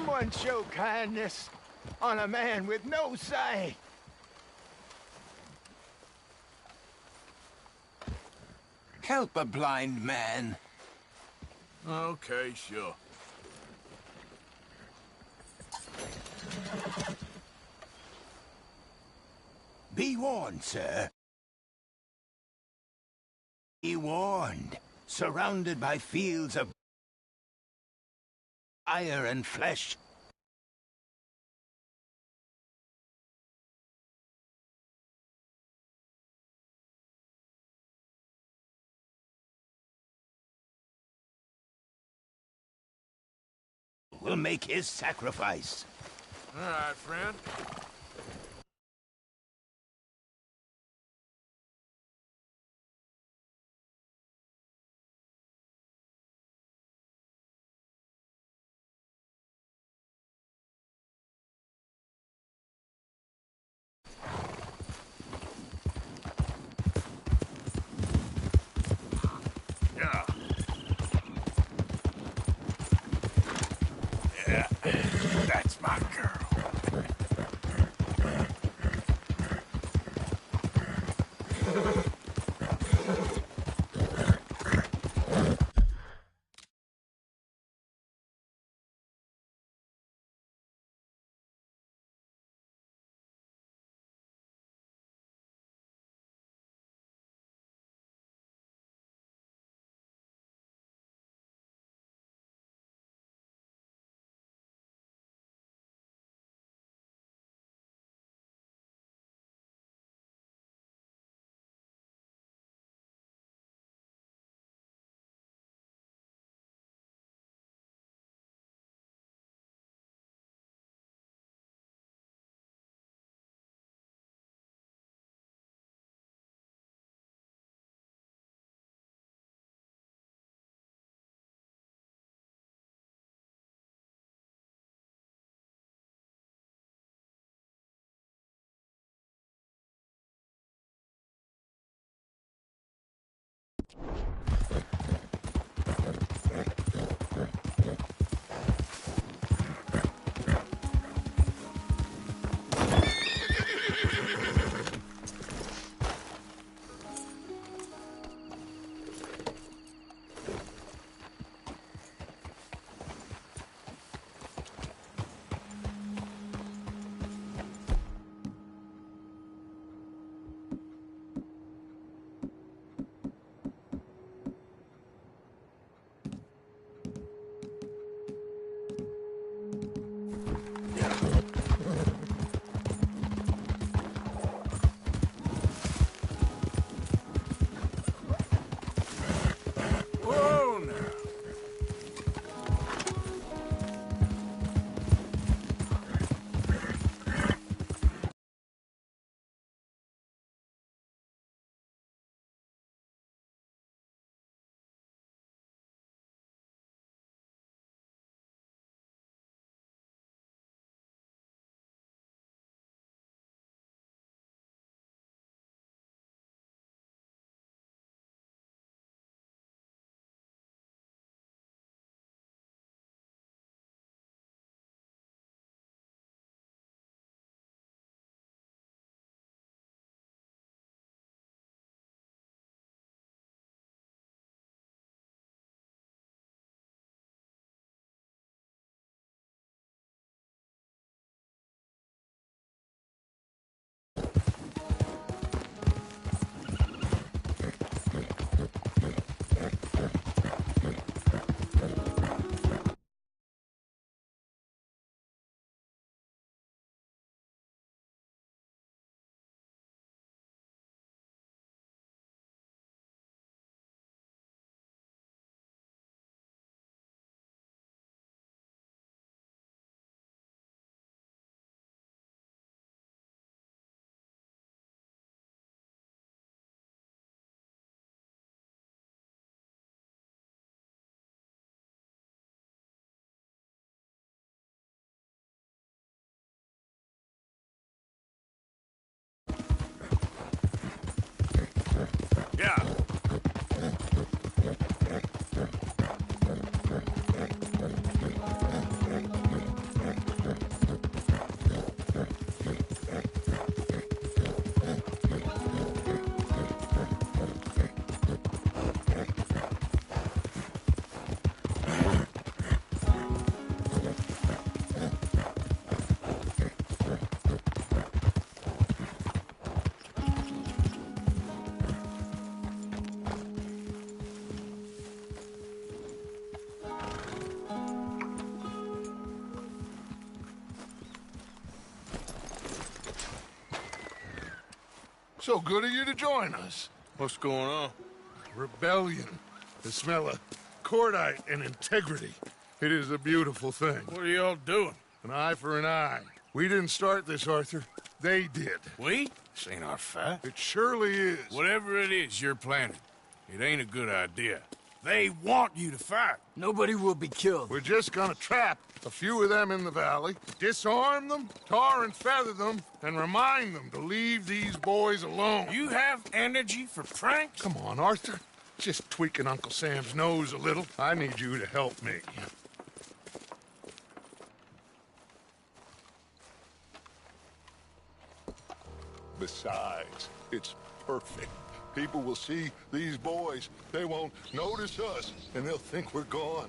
Someone show kindness on a man with no sight. Help a blind man. Okay, sure. Be warned, sir. Be warned. Surrounded by fields of fire and flesh. Will make his sacrifice. All right, friend. Yeah. Yeah, that's my girl. So good of you to join us. What's going on? Rebellion. The smell of cordite and integrity. It is a beautiful thing. What are y'all doing? An eye for an eye. We didn't start this, Arthur. They did. We? This ain't our fight. It surely is. Whatever it is you're planning, it ain't a good idea. They want you to fight. Nobody will be killed. We're just gonna trap a few of them in the valley, disarm them, tar and feather them, and remind them to leave these boys alone. You have energy for pranks? Come on, Arthur. Just tweaking Uncle Sam's nose a little. I need you to help me. Besides, it's perfect. People will see these boys. They won't notice us, and they'll think we're gone.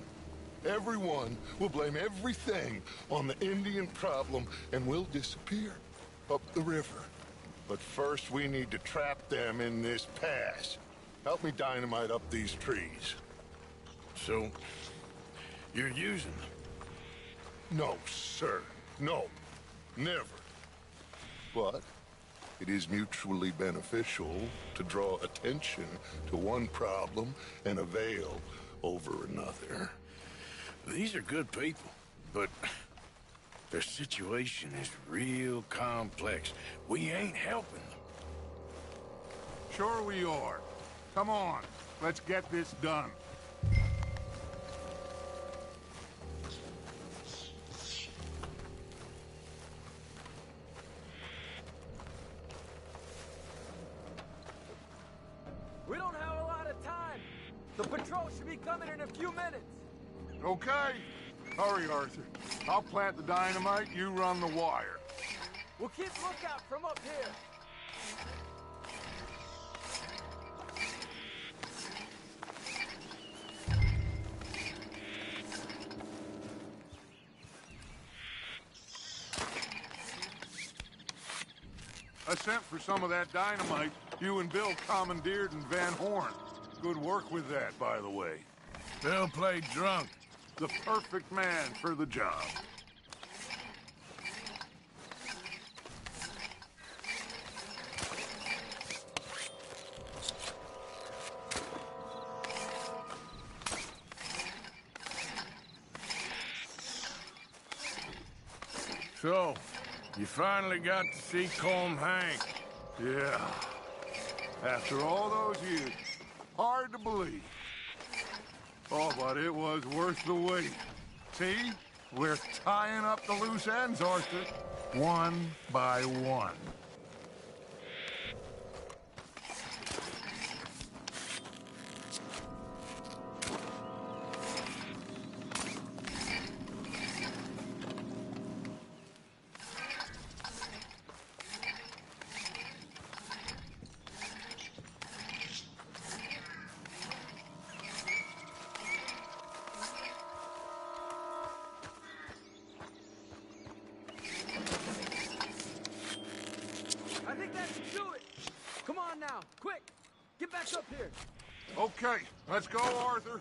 Everyone will blame everything on the Indian problem, and we'll disappear up the river. But first, we need to trap them in this pass. Help me dynamite up these trees. So, you're using them? No, sir. No. Never. But it is mutually beneficial to draw attention to one problem and avail over another. These are good people, but their situation is real complex. We ain't helping them. Sure we are. Come on, let's get this done. We don't have a lot of time. The patrol should be coming in a few minutes. Okay. Hurry, Arthur. I'll plant the dynamite, you run the wire. We'll keep lookout from up here. I sent for some of that dynamite you and Bill commandeered in Van Horn. Good work with that, by the way. They'll play drunk. The perfect man for the job. So, you finally got to see Colm Hank. Yeah. After all those years. Hard to believe. Oh, but it was worth the wait. See? We're tying up the loose ends, Arthur. One by one. I think that should do it. Come on now, quick. Get back up here. Okay, let's go, Arthur.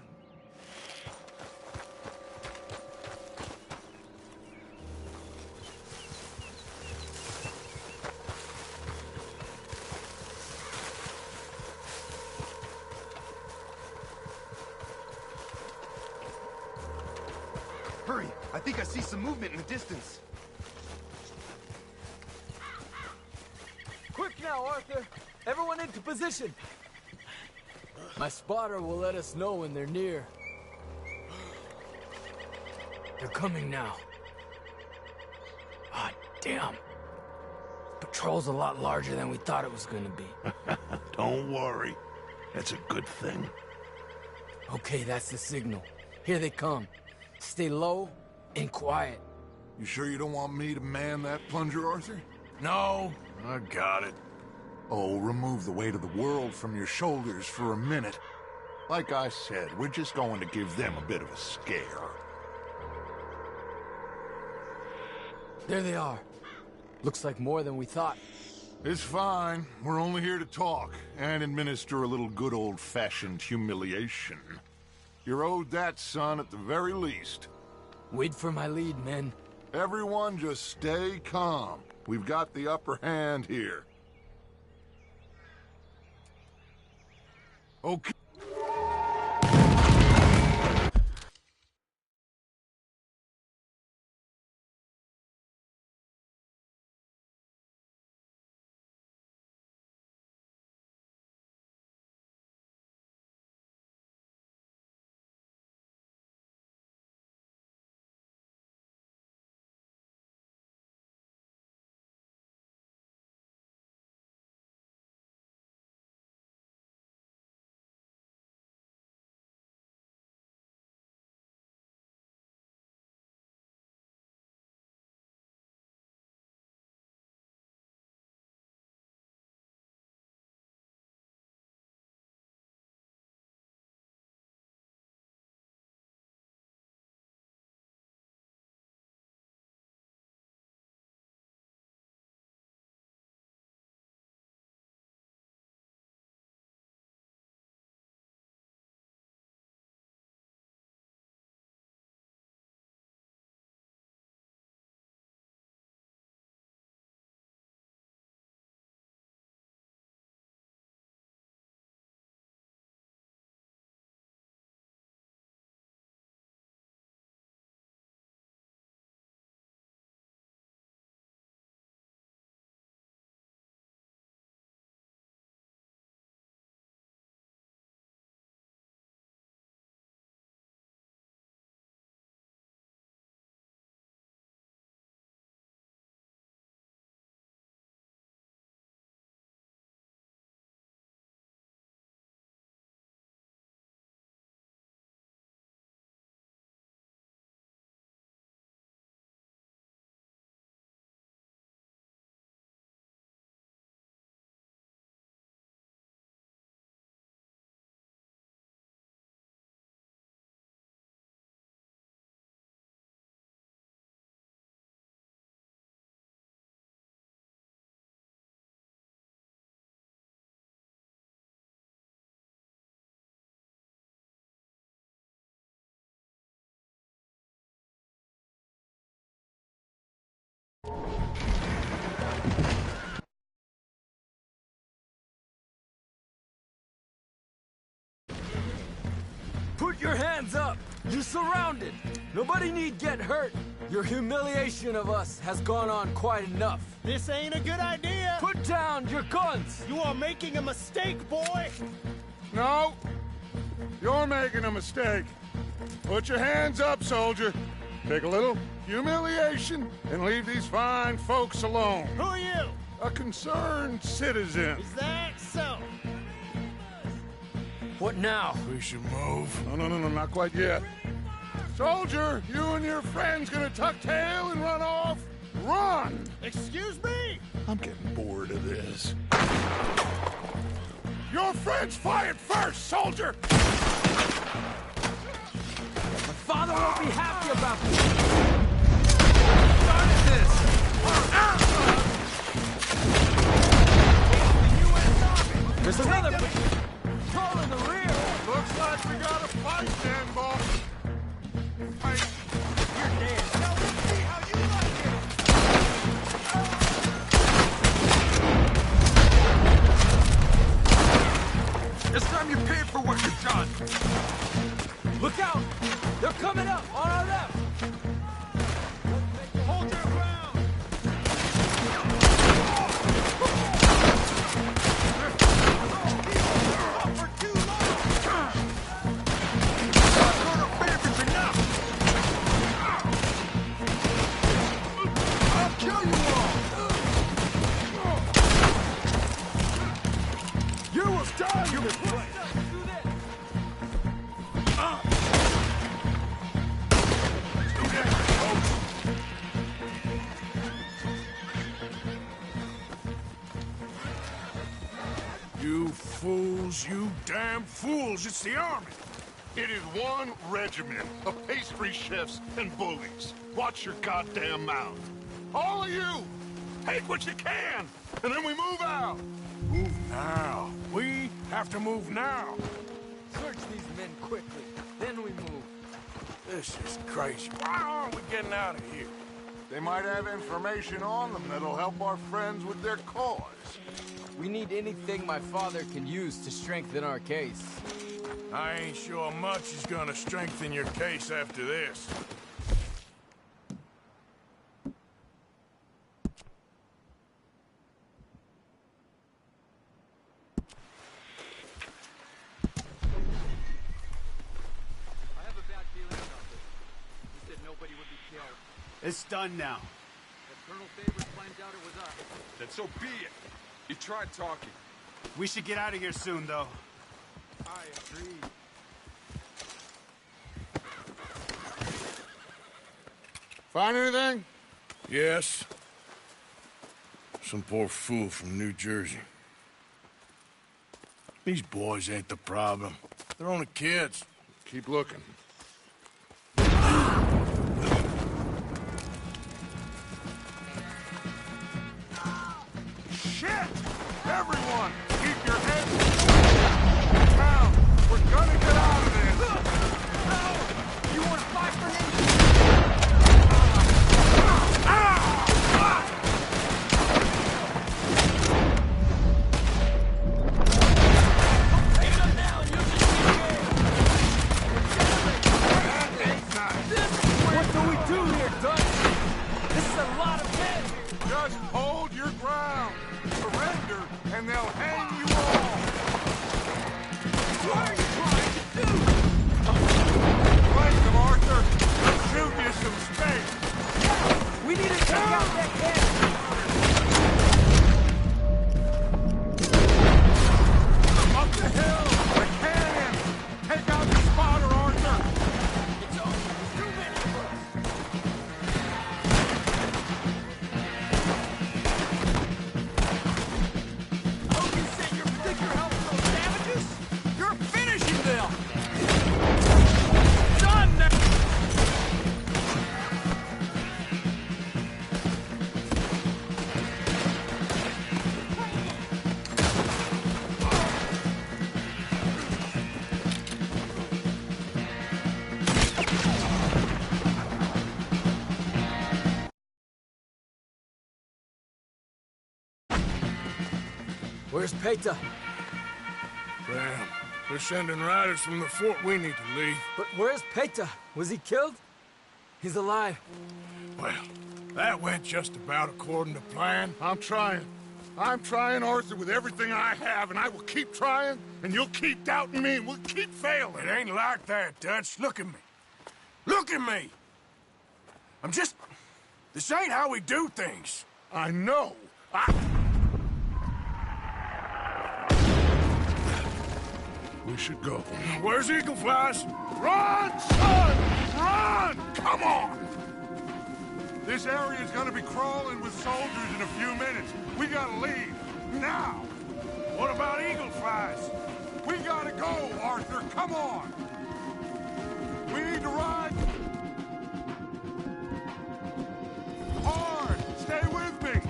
Hurry! I think I see some movement in the distance. Quick now, Arthur. Everyone into position. My spotter will let us know when they're near. They're coming now. Ah, damn. Patrol's a lot larger than we thought it was gonna be. Don't worry. That's a good thing. Okay, that's the signal. Here they come. Stay low and quiet. You sure you don't want me to man that plunger, Arthur? No, I got it. Oh, remove the weight of the world from your shoulders for a minute. Like I said, we're just going to give them a bit of a scare. There they are. Looks like more than we thought. It's fine. We're only here to talk and administer a little good old-fashioned humiliation. You're owed that, son, at the very least. Wait for my lead, men. Everyone just stay calm. We've got the upper hand here. Okay. Put your hands up! You're surrounded! Nobody need get hurt! Your humiliation of us has gone on quite enough. This ain't a good idea. Put down your guns! You are making a mistake, boy. No! You're making a mistake. Put your hands up, soldier. Take a little humiliation and leave these fine folks alone. Who are you? A concerned citizen. Is that so? What now? We should move. No, not quite yet. Soldier, you and your friends gonna tuck tail and run off? Run! Excuse me? I'm getting bored of this. Your friends fired first, soldier! My father won't be happy about this! Started this! There's another patrol in the rear! Looks like we got a fight then, boss. Hey, You're dead. Now let's see how you like it. it's time you paid for what you've done. Look out! They're coming up on our left! Hold your ground. For too long. I'll kill you all. You will die, you misplaced. You fools, you damn fools, it's the army. It is one regiment of pastry chefs and bullies. Watch your goddamn mouth. All of you, take what you can, and then we move out. Move now. We have to move now. Search these men quickly, then we move. This is crazy. Why aren't we getting out of here? They might have information on them that'll help our friends with their cause. We need anything my father can use to strengthen our case. I ain't sure much is gonna strengthen your case after this. It's done now. If Colonel Favors finds out it was us, Then so be it. You tried talking. We should get out of here soon, though. I agree. Find anything? Yes. Some poor fool from New Jersey. These boys ain't the problem. They're only kids. Keep looking. Shit! Everyone, keep your heads down. We're gonna get out of this. You want to fight for him? What do we do here, Dutch? This is a lot of men. Just hold your ground. Surrender, and they'll hang you all. What are you trying to do? Flank them, Arthur. Shoot you some space. We need to take out that cannon. Up the hill. The cannon. Take out the spotter, Arthur. It's over. There's too many of us. Oh, you said you think you're helping those savages? You're finishing them. Done now. Where's Peta? Damn. They're sending riders from the fort. We need to leave. But where's Peta? Was he killed? He's alive. Well, that went just about according to plan. I'm trying. I'm trying, Arthur, with everything I have, and I will keep trying, and you'll keep doubting me, and we'll keep failing. It ain't like that, Dutch. Look at me. Look at me! I'm just... This ain't how we do things. I know. We should go. Where's Eagle Flies? Run, son! Run! Come on! This area is gonna be crawling with soldiers in a few minutes. We gotta leave. Now! What about Eagle Flies? We gotta go, Arthur! Come on! We need to ride... hard! Stay with me!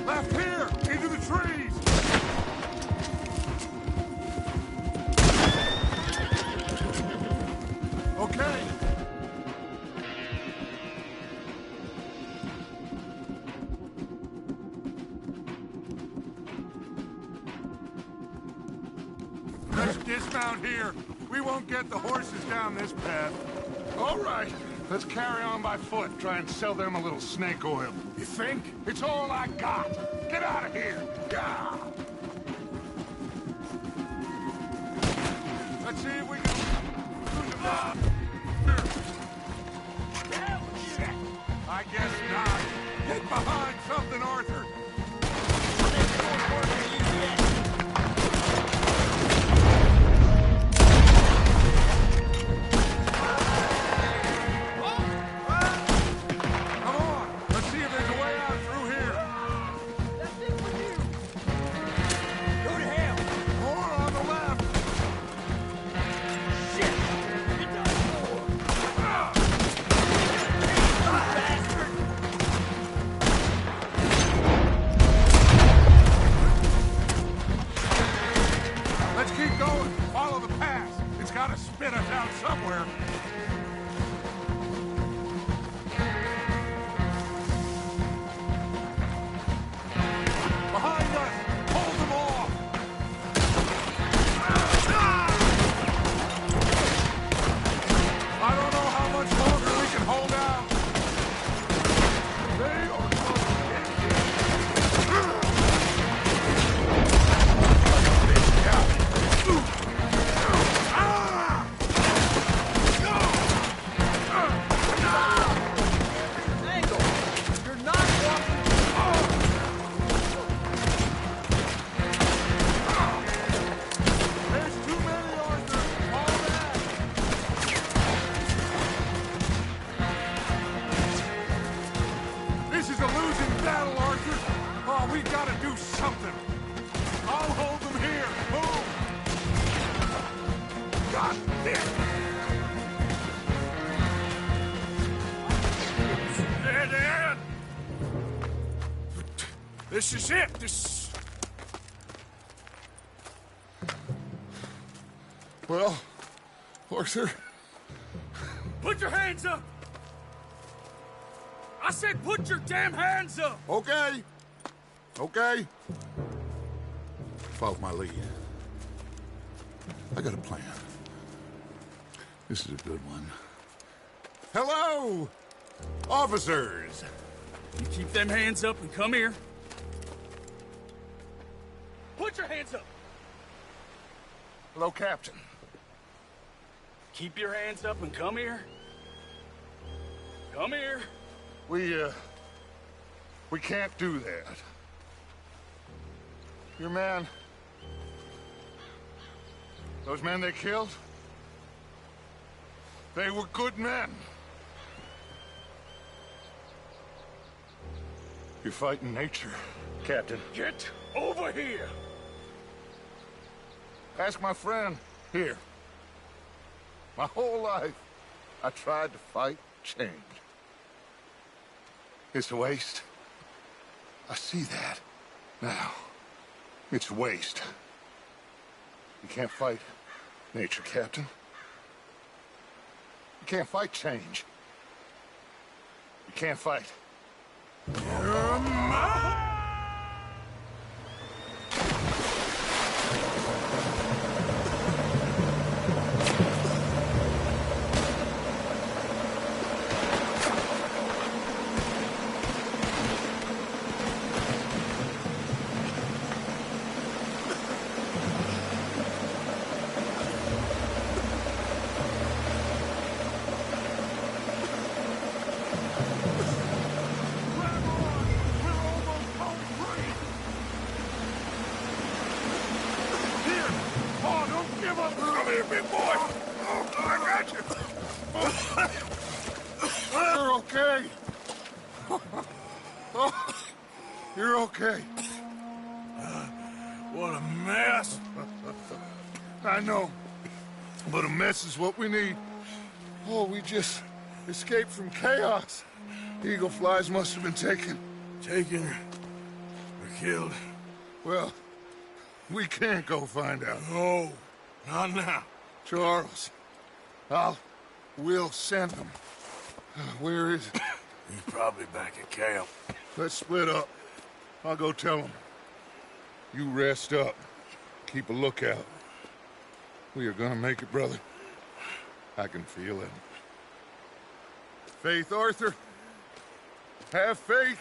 Left here! Into the trees! Okay. Let's dismount here. We won't get the horses down this path. All right. Let's carry on by foot. Try and sell them a little snake oil. You think? It's all I got. Get out of here. Yeah. Let's see if we can... I guess not. Get behind something, Arthur. Come on. Let's see if there's a way out through here. That's it for you. gotta spit us out somewhere. Behind us! Hold them off! I don't know how much longer we can hold out. They are we gotta do something. I'll hold them here. Move! God damn! Dead end! This is it. Well, Arthur. Put your hands up! I said put your damn hands up! Okay. Okay. Follow my lead. I got a plan. This is a good one. Hello, officers. You keep them hands up and come here. Put your hands up! Hello, Captain. Keep your hands up and come here. Come here. We can't do that. Your man... Those men they killed? They were good men. You're fighting nature, Captain. Get over here! Ask my friend here. My whole life, I tried to fight change. It's a waste. I see that now. It's a waste. You can't fight nature, Captain. You can't fight change. You can't fight. You're mine! Come here, big boy! Oh, I got you! You're okay. Oh, you're okay. What a mess. I know, but a mess is what we need. Oh, we just escaped from chaos. Eagle flies must have been taken. Taken or killed? Well, we can't go find out. No, not now. Charles, we'll send him. Where is he? He's probably back at camp. Let's split up. I'll go tell him. You rest up. Keep a lookout. We are gonna make it, brother. I can feel it. Faith, Arthur. Have faith.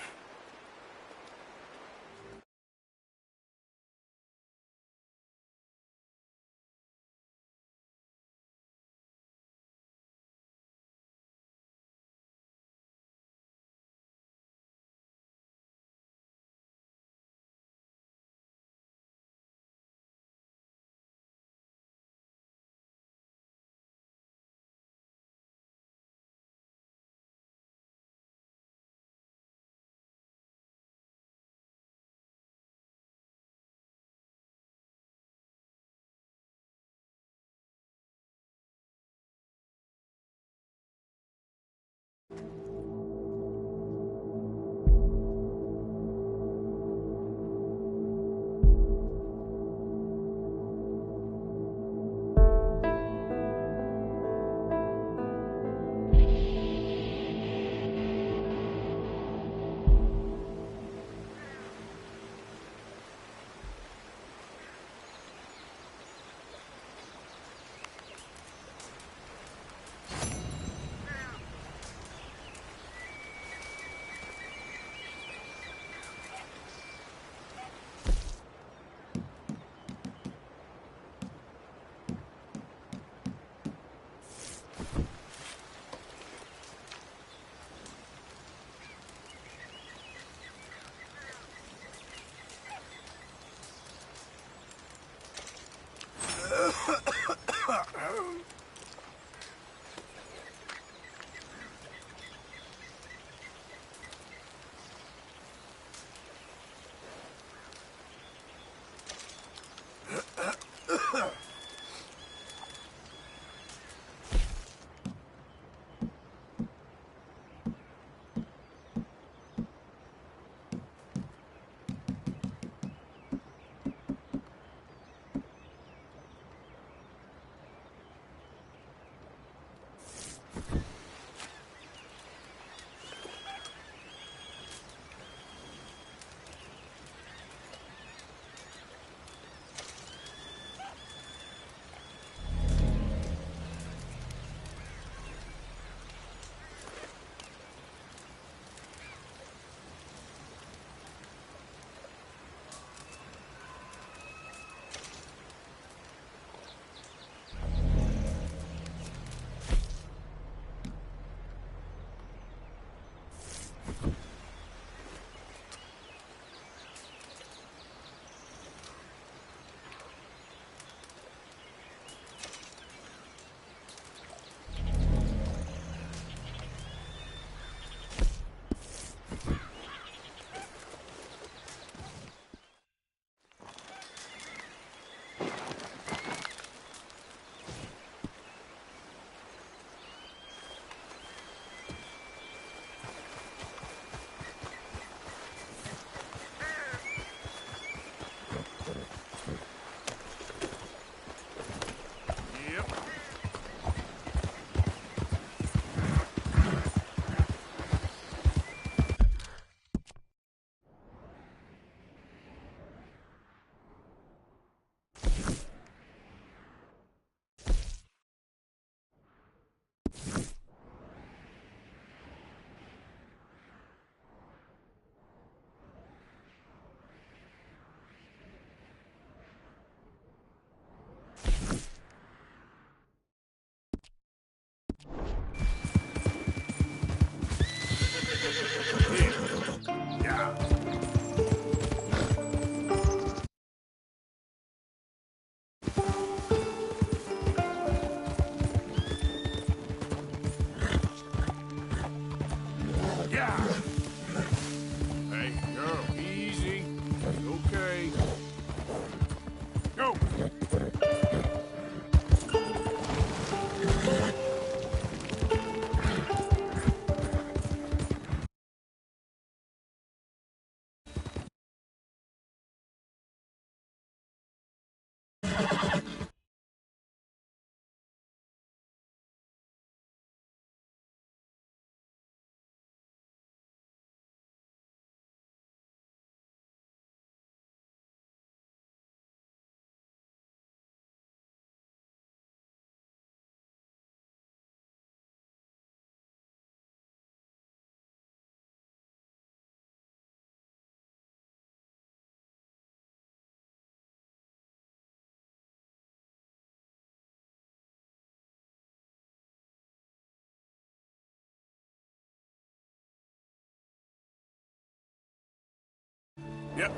Yep.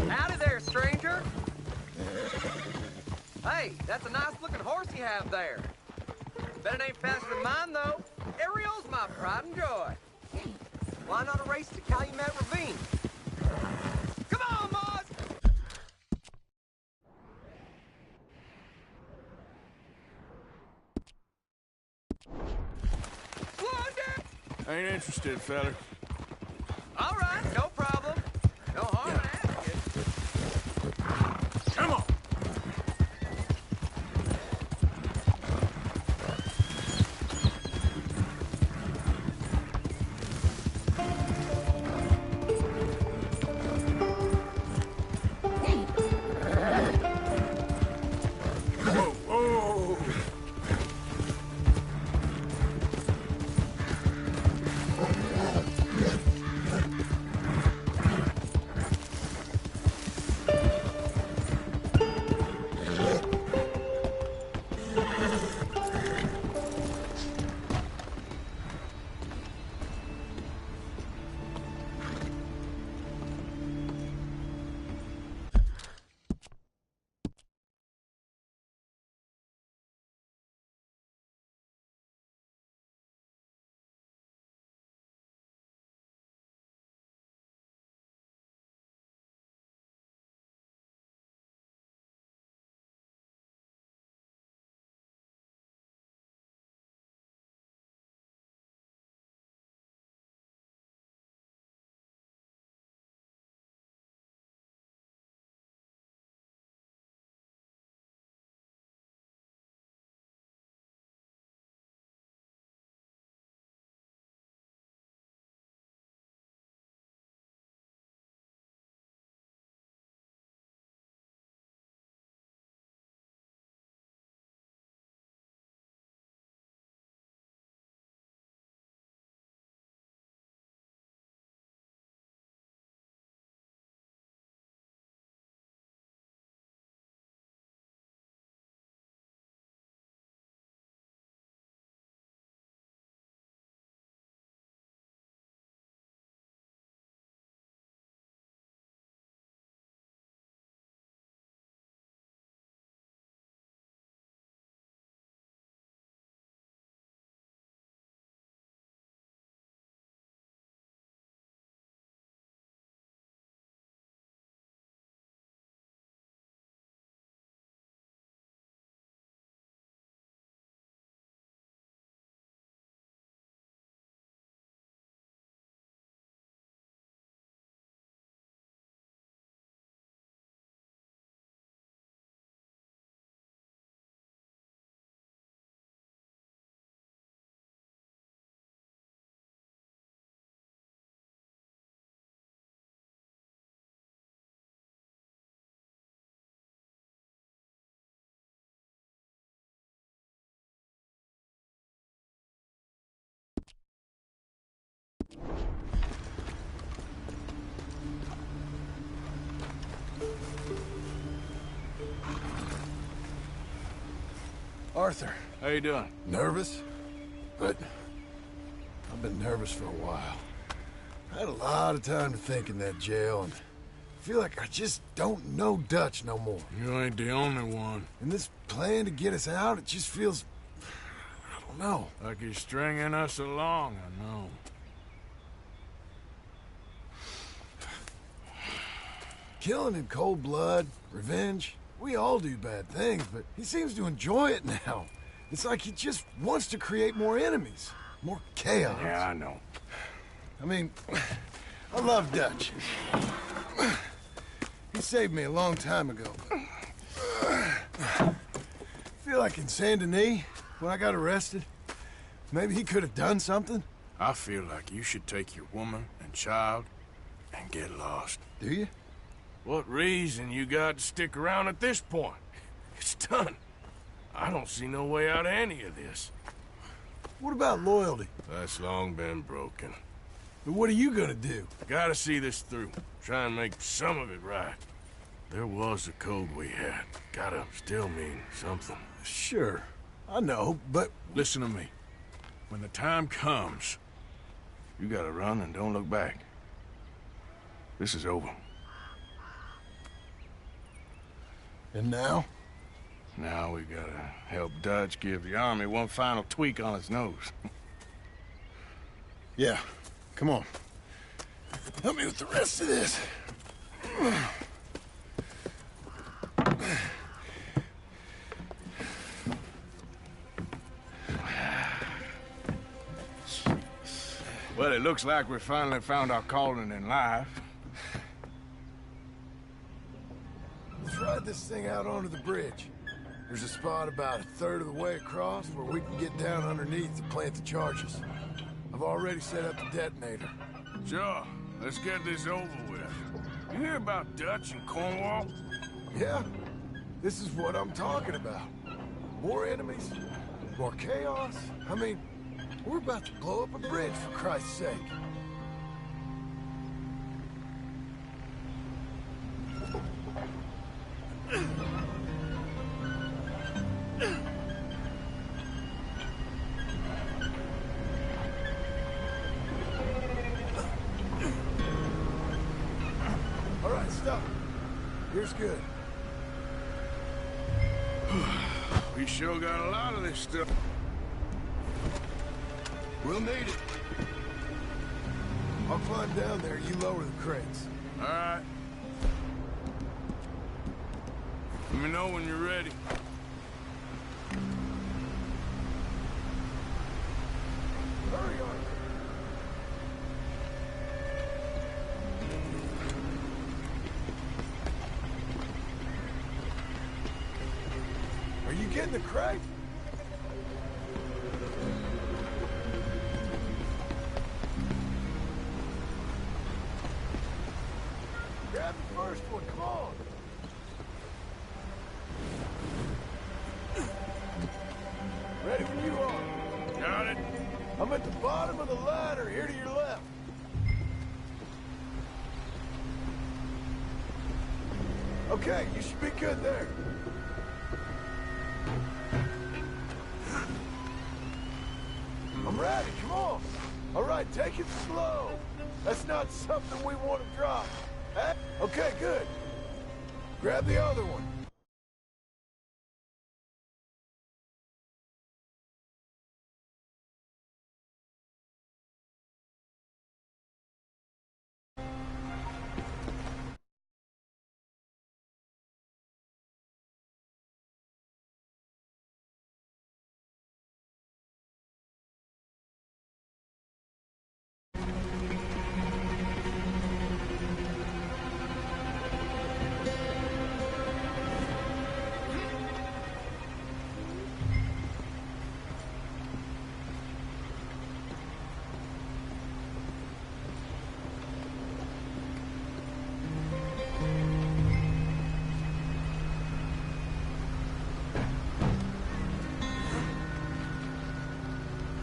Howdy there, stranger. Hey, that's a nice-looking horse you have there. Bet it ain't faster than mine, though. Ariel's my pride and joy. Why not a race to Calumet Ravine? Come on, Moz! Slow down! Ain't interested, fella. All right, no problem. No harm in asking. Come on! Whoa, whoa! Arthur. How you doing? Nervous? But I've been nervous for a while. I had a lot of time to think in that jail, and I feel like I just don't know Dutch no more. You ain't the only one. And this plan to get us out, it just feels... I don't know. Like he's stringing us along, I know. Killing in cold blood, revenge, we all do bad things, but he seems to enjoy it now. It's like he just wants to create more enemies, more chaos. Yeah, I know. I mean, I love Dutch. He saved me a long time ago. I feel like in Saint Denis, when I got arrested, maybe he could have done something. I feel like you should take your woman and child and get lost. Do you? What reason you got to stick around at this point? It's done. I don't see no way out of any of this. What about loyalty? That's long been broken. But what are you gonna do? Gotta see this through. Try and make some of it right. There was a code we had. Gotta still mean something. Sure, I know, but... Listen to me. When the time comes, you gotta run and don't look back. This is over. And now? Now we gotta help Dutch give the army one final tweak on its nose. Yeah, come on. Help me with the rest of this. Well, it looks like we finally found our calling in life. Let's ride this thing out onto the bridge. There's a spot about a third of the way across where we can get down underneath to plant the charges. I've already set up the detonator. Sure, let's get this over with. You hear about Dutch and Cornwall? Yeah, this is what I'm talking about. More enemies, more chaos. I mean, we're about to blow up a bridge, for Christ's sake. All right, stop. Here's good. We sure got a lot of this stuff. We'll need it. I'll climb down there, you lower the crates. All right. Let me know when you're ready. Hurry on. Are you getting the crate? Grab the first one, come on. Ready when you are. Got it? I'm at the bottom of the ladder, here to your left. Okay, you should be good there. I'm ready, come on. All right, take it slow. That's not something we want to drop. Eh? Okay, good. Grab the other one.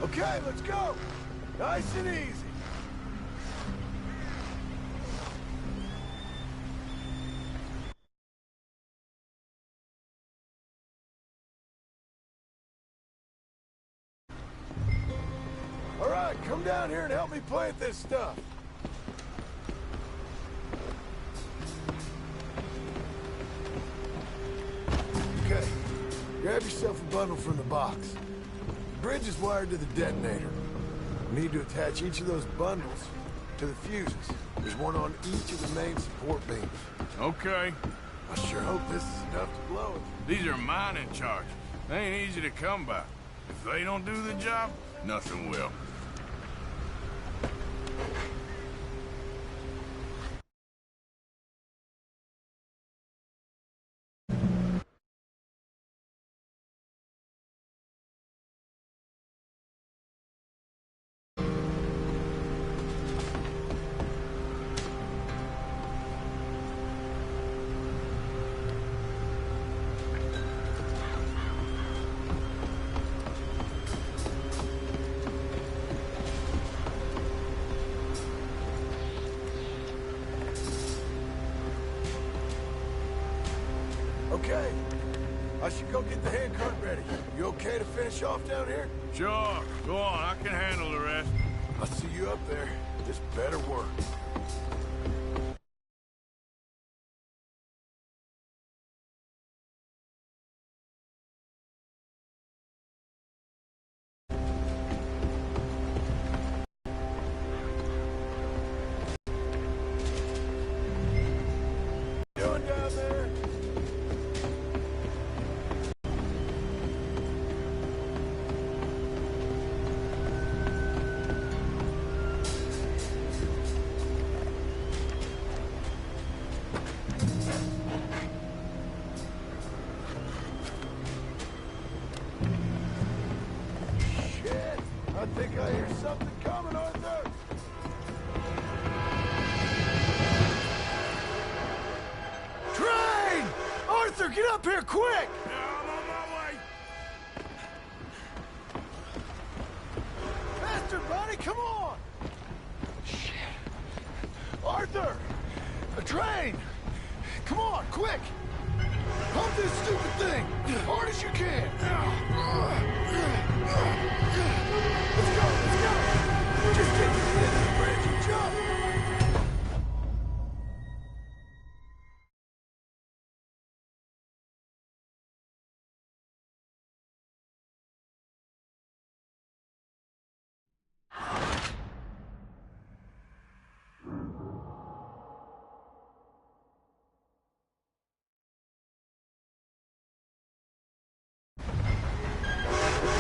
Okay, let's go. Nice and easy. come down here and help me plant this stuff. Okay, grab yourself a bundle from the box. The bridge is wired to the detonator. We need to attach each of those bundles to the fuses. There's one on each of the main support beams. Okay. I sure hope this is enough to blow it. These are mining charges. They ain't easy to come by. If they don't do the job, nothing will. Okay. I should go get the handcart ready. You okay to finish off down here? Sure. Go on. I can handle the rest. I'll see you up there. This better work. Doing down there? Shit! I think I hear something coming, Arthur! Train! Arthur, get up here, quick! I'm on my way. Faster, buddy, come on! Shit. Arthur! A train! Come on, quick! Pump this stupid thing! Hard as you can! Let's go! Just get to the end of the bridge and jump!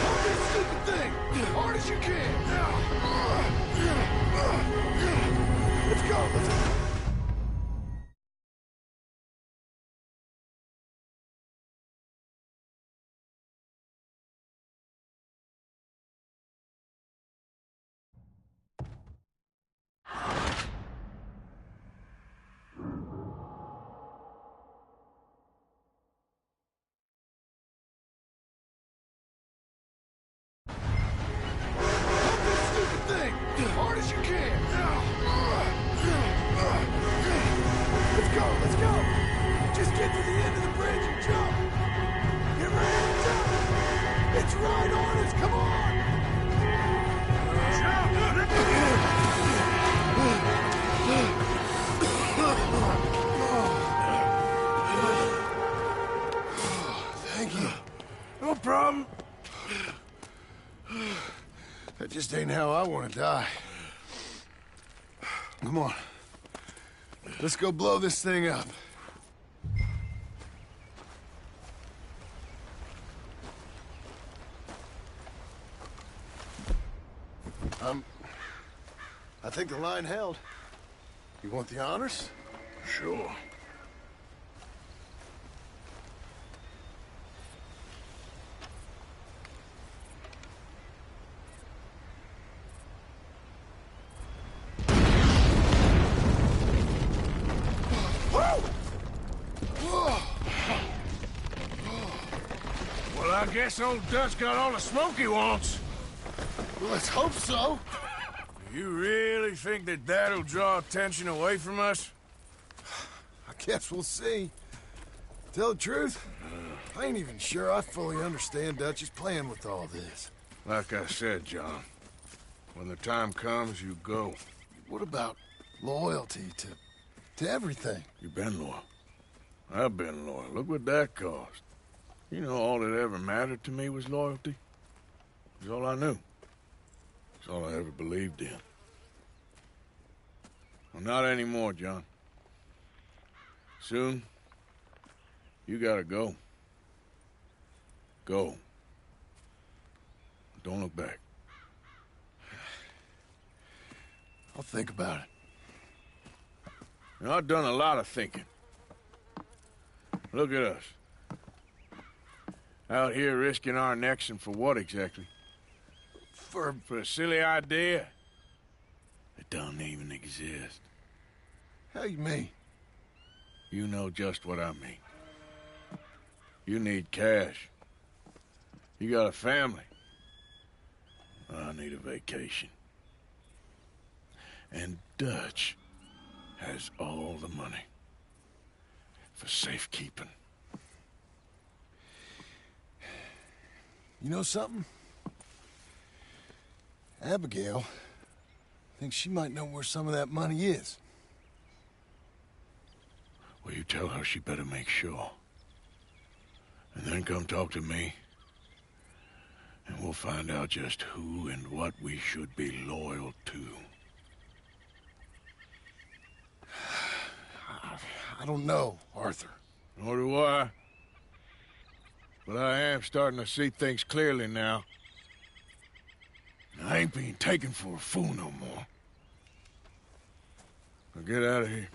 Pump this stupid thing! Hard as you can! Let's go! Let's go! Pump this stupid thing! Hard as you can! Let's go! Let's go! Just get to the end of the bridge and jump! Get ready to jump! It's right on us! Come on! Thank you. No problem. That just ain't how I want to die. Come on. Let's go blow this thing up. I think the line held. You want the honors? Sure. Well, I guess old Dutch got all the smoke he wants. Well, let's hope so. You really think that that'll draw attention away from us? I guess we'll see. Tell the truth, I ain't even sure I fully understand Dutch's plan with all this. Like I said, John, When the time comes, you go. What about loyalty to everything? You've been loyal. I've been loyal. Look what that cost. You know, all that ever mattered to me was loyalty. It's all I knew. It's all I ever believed in. Well, not anymore, John. Soon, you gotta go. Go. Don't look back. I'll think about it. You know, I've done a lot of thinking. Look at us. Out here risking our necks, and for what exactly? For a silly idea that don't even exist. How you mean? You know just what I mean. You need cash. You got a family. I need a vacation. And Dutch has all the money for safekeeping. You know something? Abigail thinks she might know where some of that money is. Well, you tell her she better make sure. And then come talk to me. And we'll find out just who and what we should be loyal to. I don't know, Arthur. Nor do I. But I am starting to see things clearly now. I ain't being taken for a fool no more. Now get out of here.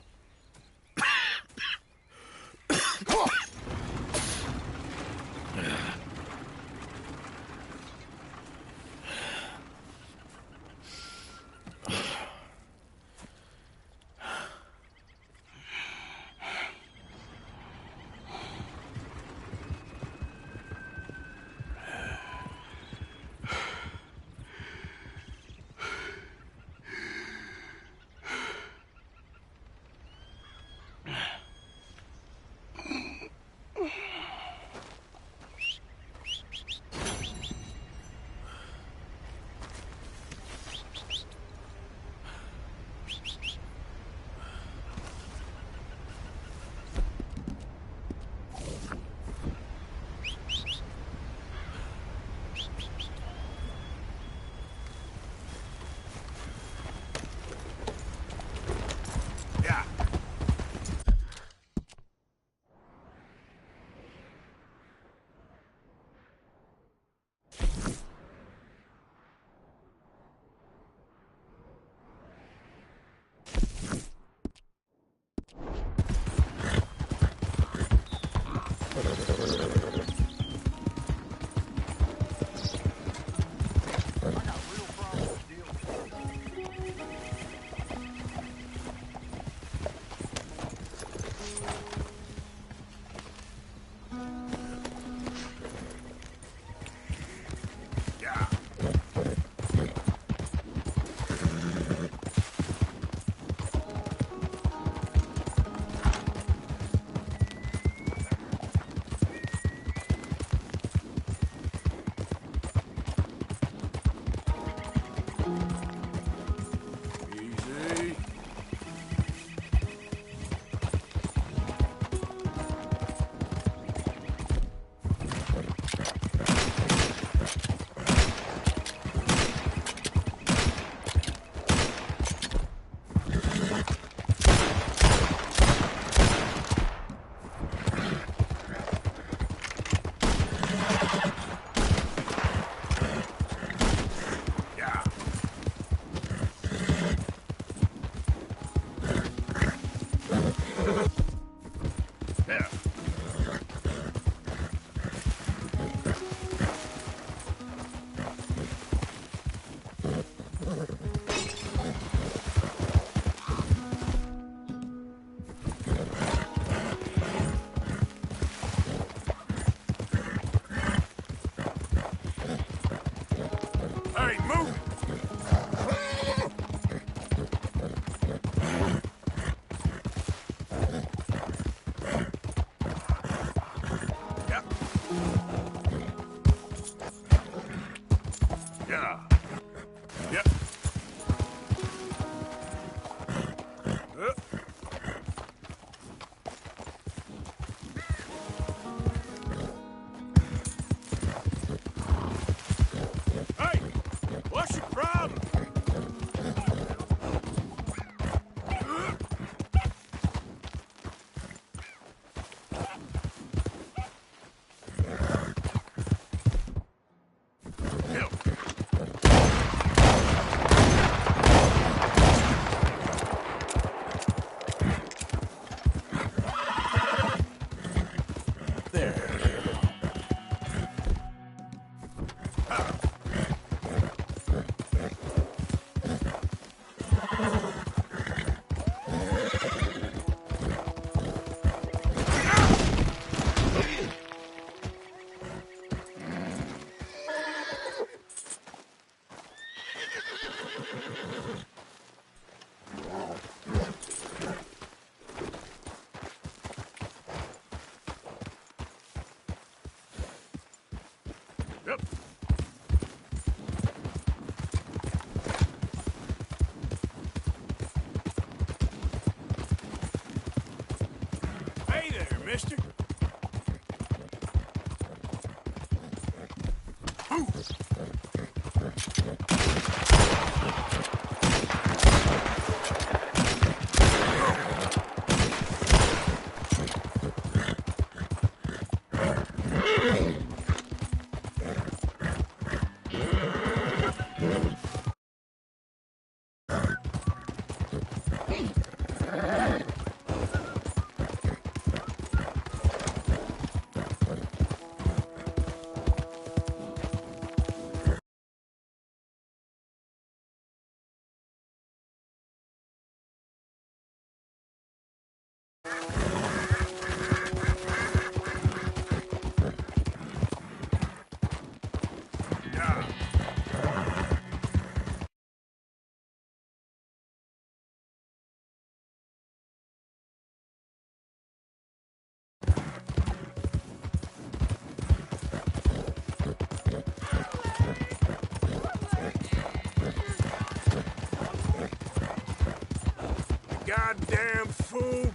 Yep. Hey there, mister. Goddamn fool!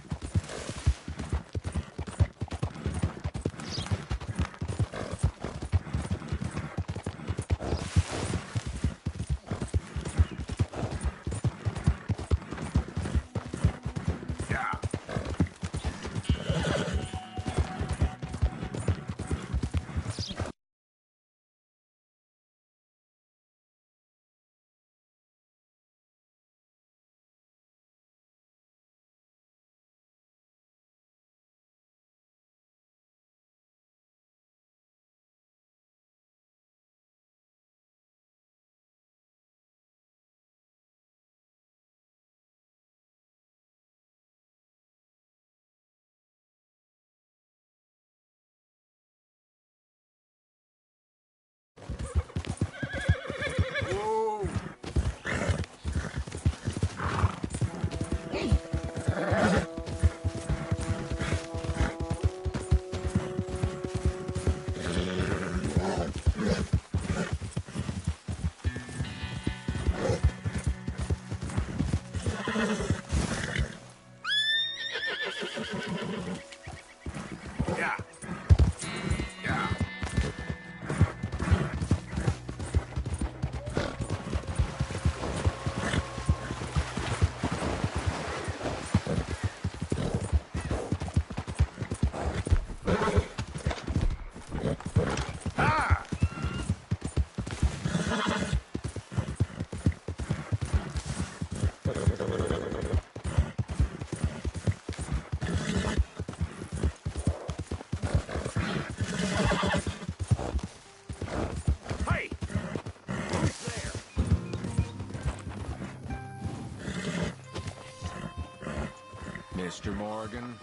Mr. Morgan?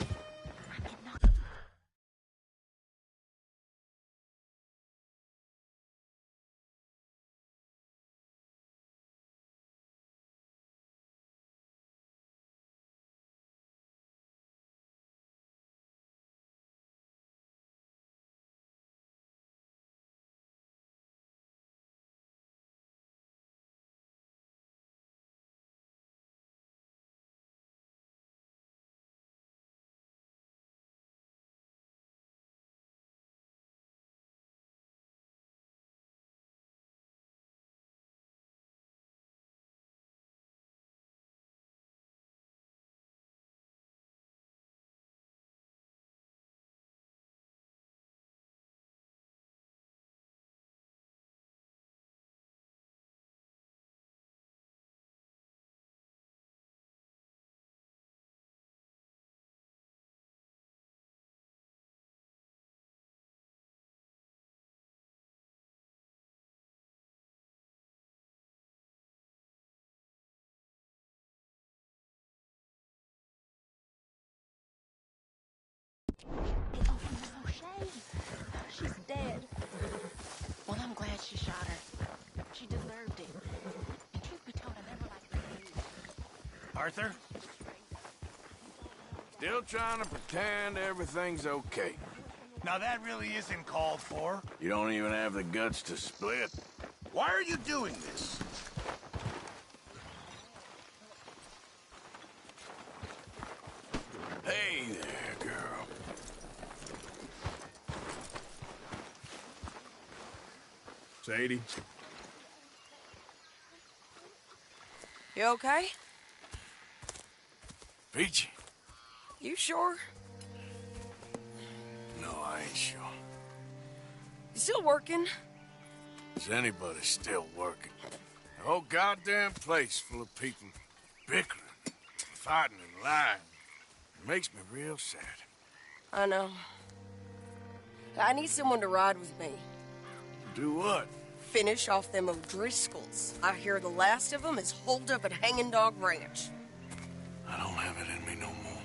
She's dead. Well, I'm glad she shot her. She deserved it. And truth be told, I never liked the news. Arthur? Still trying to pretend everything's okay. Now that really isn't called for. You don't even have the guts to split. Why are you doing this? Hey there, girl. Sadie? You okay? Peachy? You sure? No, I ain't sure. You still working? Is anybody still working? The whole goddamn place full of people bickering, fighting, and lying. It makes me real sad. I know. I need someone to ride with me. Do what? Finish off them O'Driscolls. I hear the last of them is holed up at Hanging Dog Ranch. I don't have it in me no more.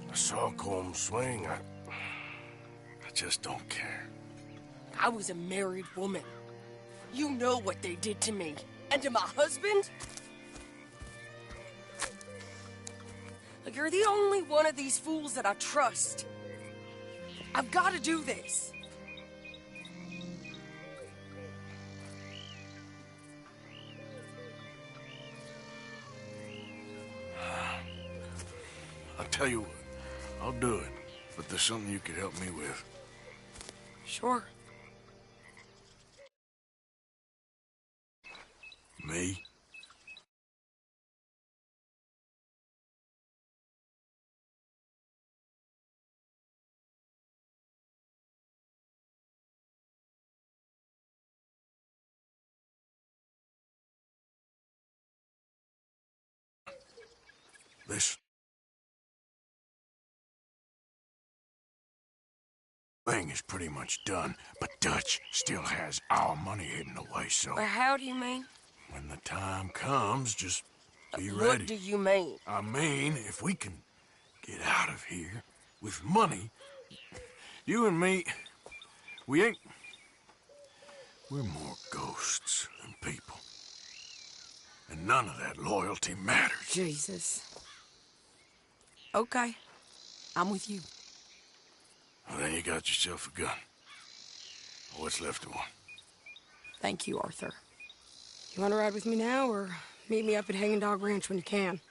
I saw Colm swing. I just don't care. I was a married woman. You know what they did to me. And to my husband? Like, you're the only one of these fools that I trust. I've got to do this. I'll tell you what. I'll do it. But there's something you could help me with. Sure. Me? This thing is pretty much done, but Dutch still has our money hidden away, so... How do you mean? When the time comes, just be What ready. do you mean? I mean, if we can get out of here with money, you and me, we ain't... We're more ghosts than people. And none of that loyalty matters. Jesus. Okay. I'm with you. Well, then you got yourself a gun. What's left of one? Thank you, Arthur. You want to ride with me now, or meet me up at Hanging Dog Ranch when you can?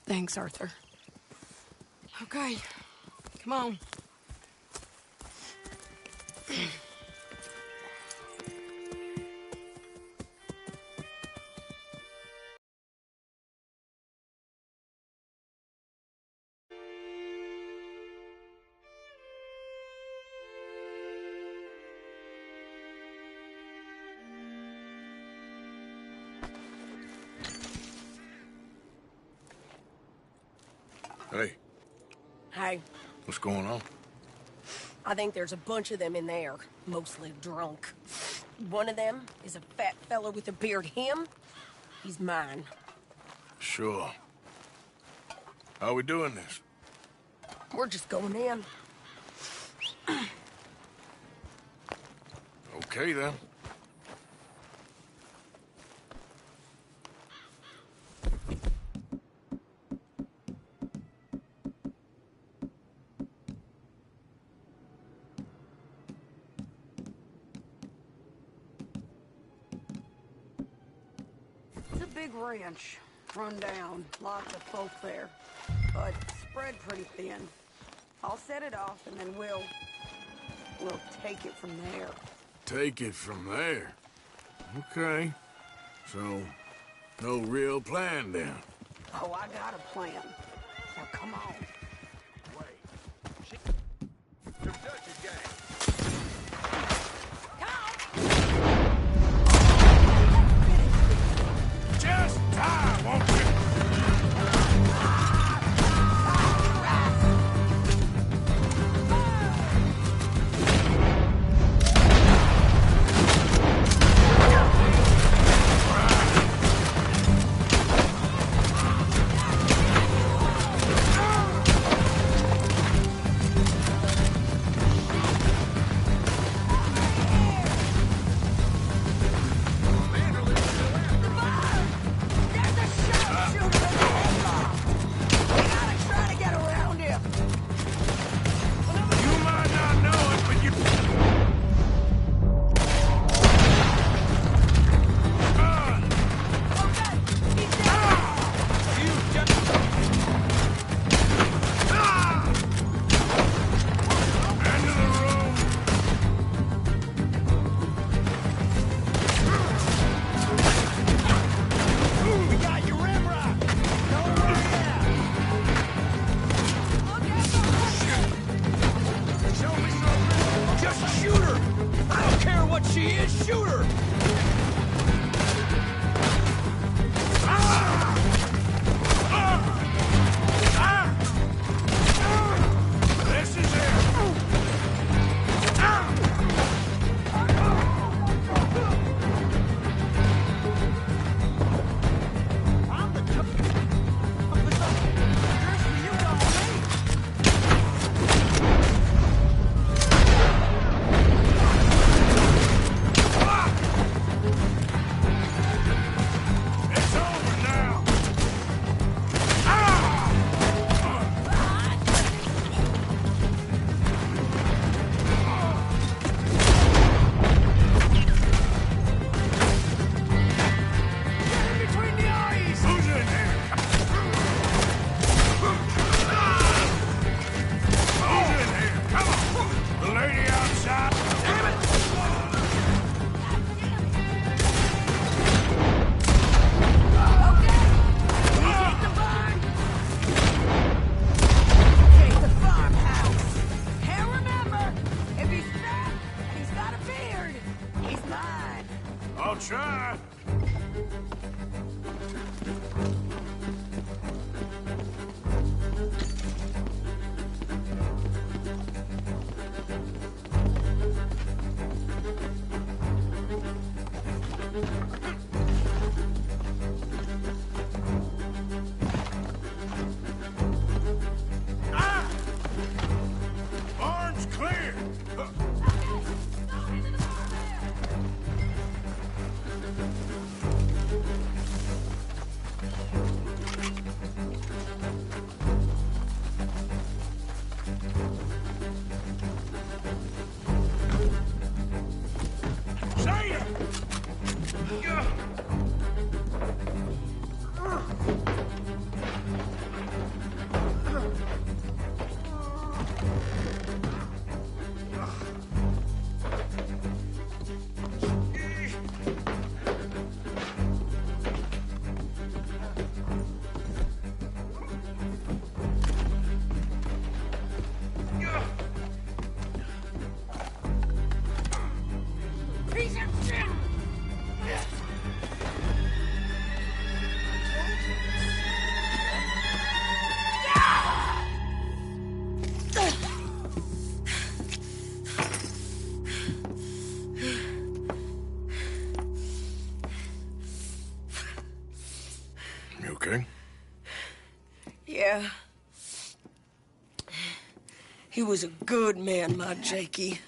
Thanks, Arthur. Okay. Come on. Hey, Hey, what's going on? I think there's a bunch of them in there, mostly drunk. One of them is a fat fella with a beard. Him, he's mine. Sure. How we doing this? We're just going in. Okay, then. It's a big ranch, run down, lots of folk there, but spread pretty thin. I'll set it off and then we'll take it from there. Take it from there. Okay. So, no real plan then. Oh, I got a plan. Now come on. Just die, won't you? Yeah. He was a good man, my Jakey.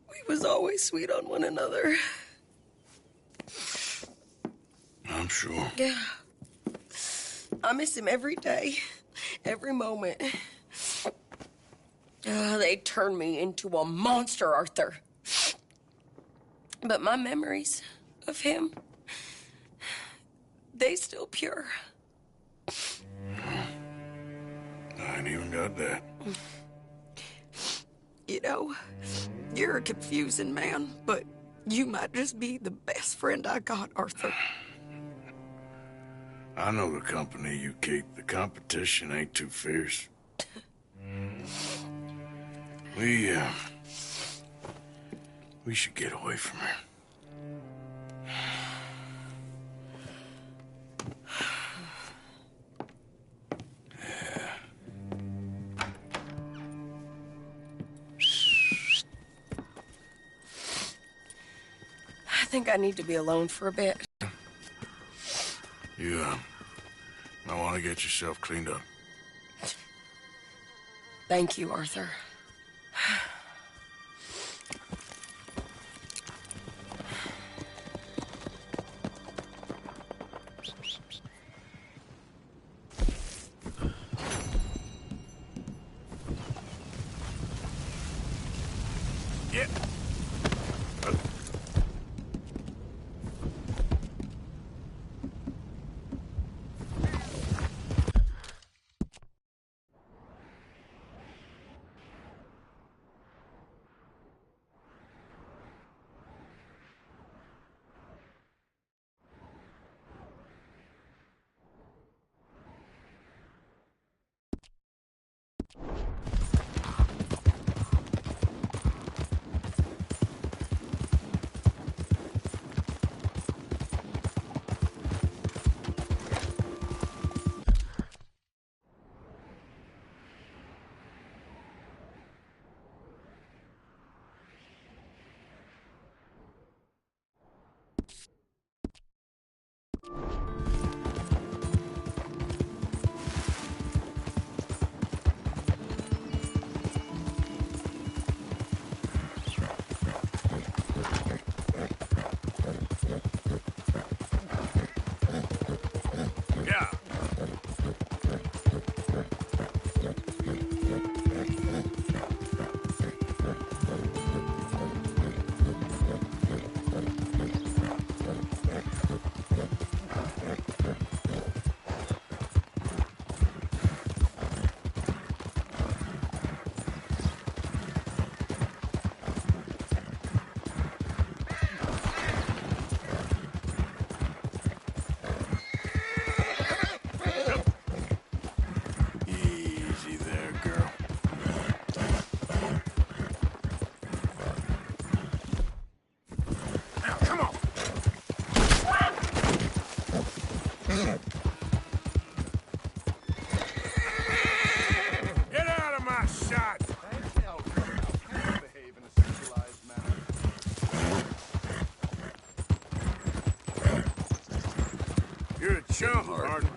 We was always sweet on one another. I'm sure. Yeah. I miss him every day, every moment. They turned me into a monster, Arthur. But my memories of him, they still pure. I ain't even got that. You know, you're a confusing man, but you might just be the best friend I got, Arthur. I know the company you keep. The competition ain't too fierce. We should get away from her. I think I need to be alone for a bit. You, might want to get yourself cleaned up. Thank you, Arthur. Yeah. Get out of my shot! Behave in a civilized manner. You're a chump, partner.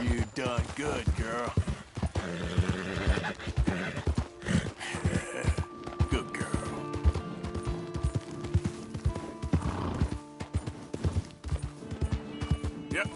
You done good, girl. Good girl. Yep.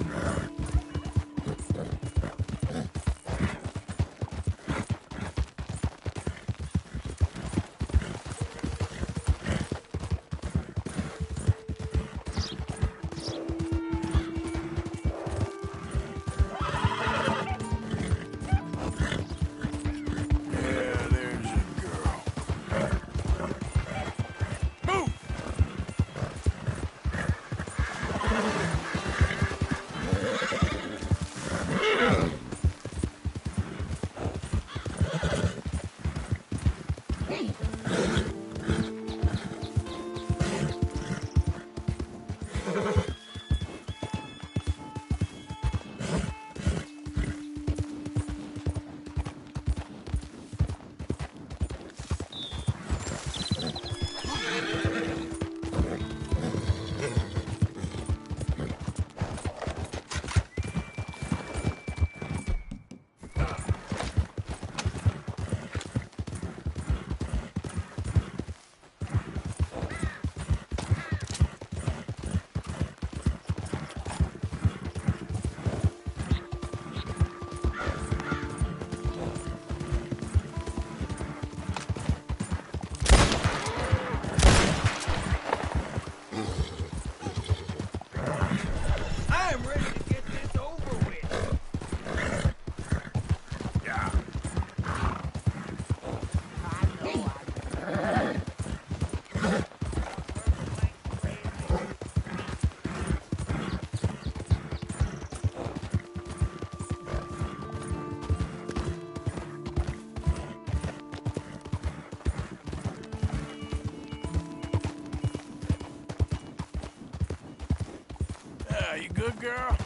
good, girl?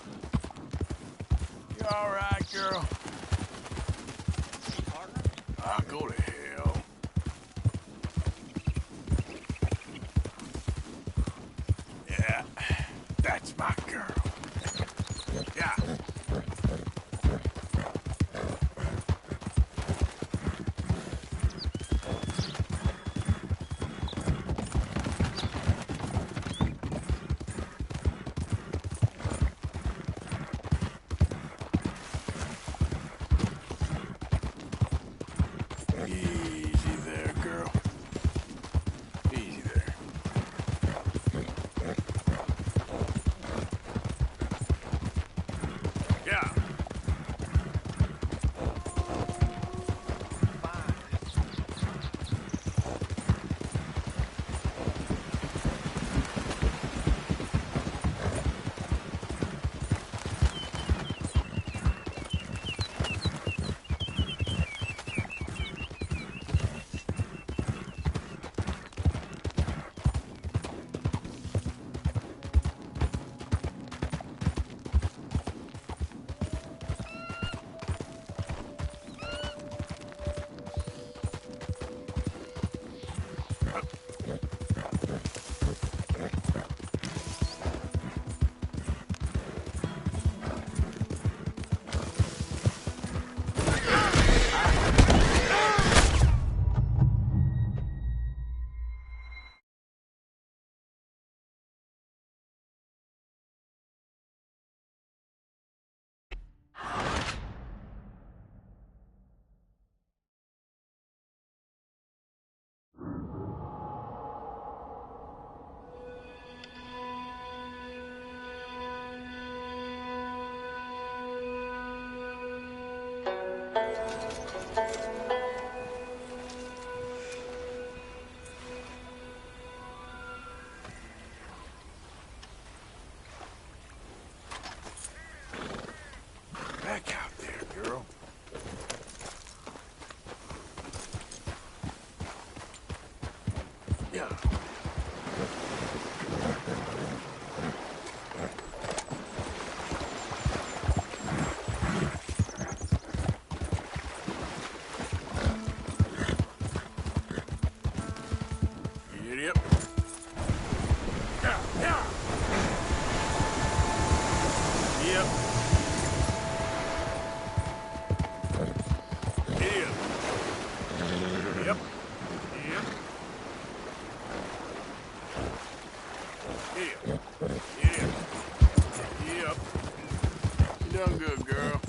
You all right, girl? I'll go to hell. Yeah, that's my girl. Yeah. Easy there, girl. Easy there. Yeah. Back out there, girl. Yeah. Idiot. Yeah, yeah. Yep. Yep. Yep. Yep. Yep. Yep. You done good, girl.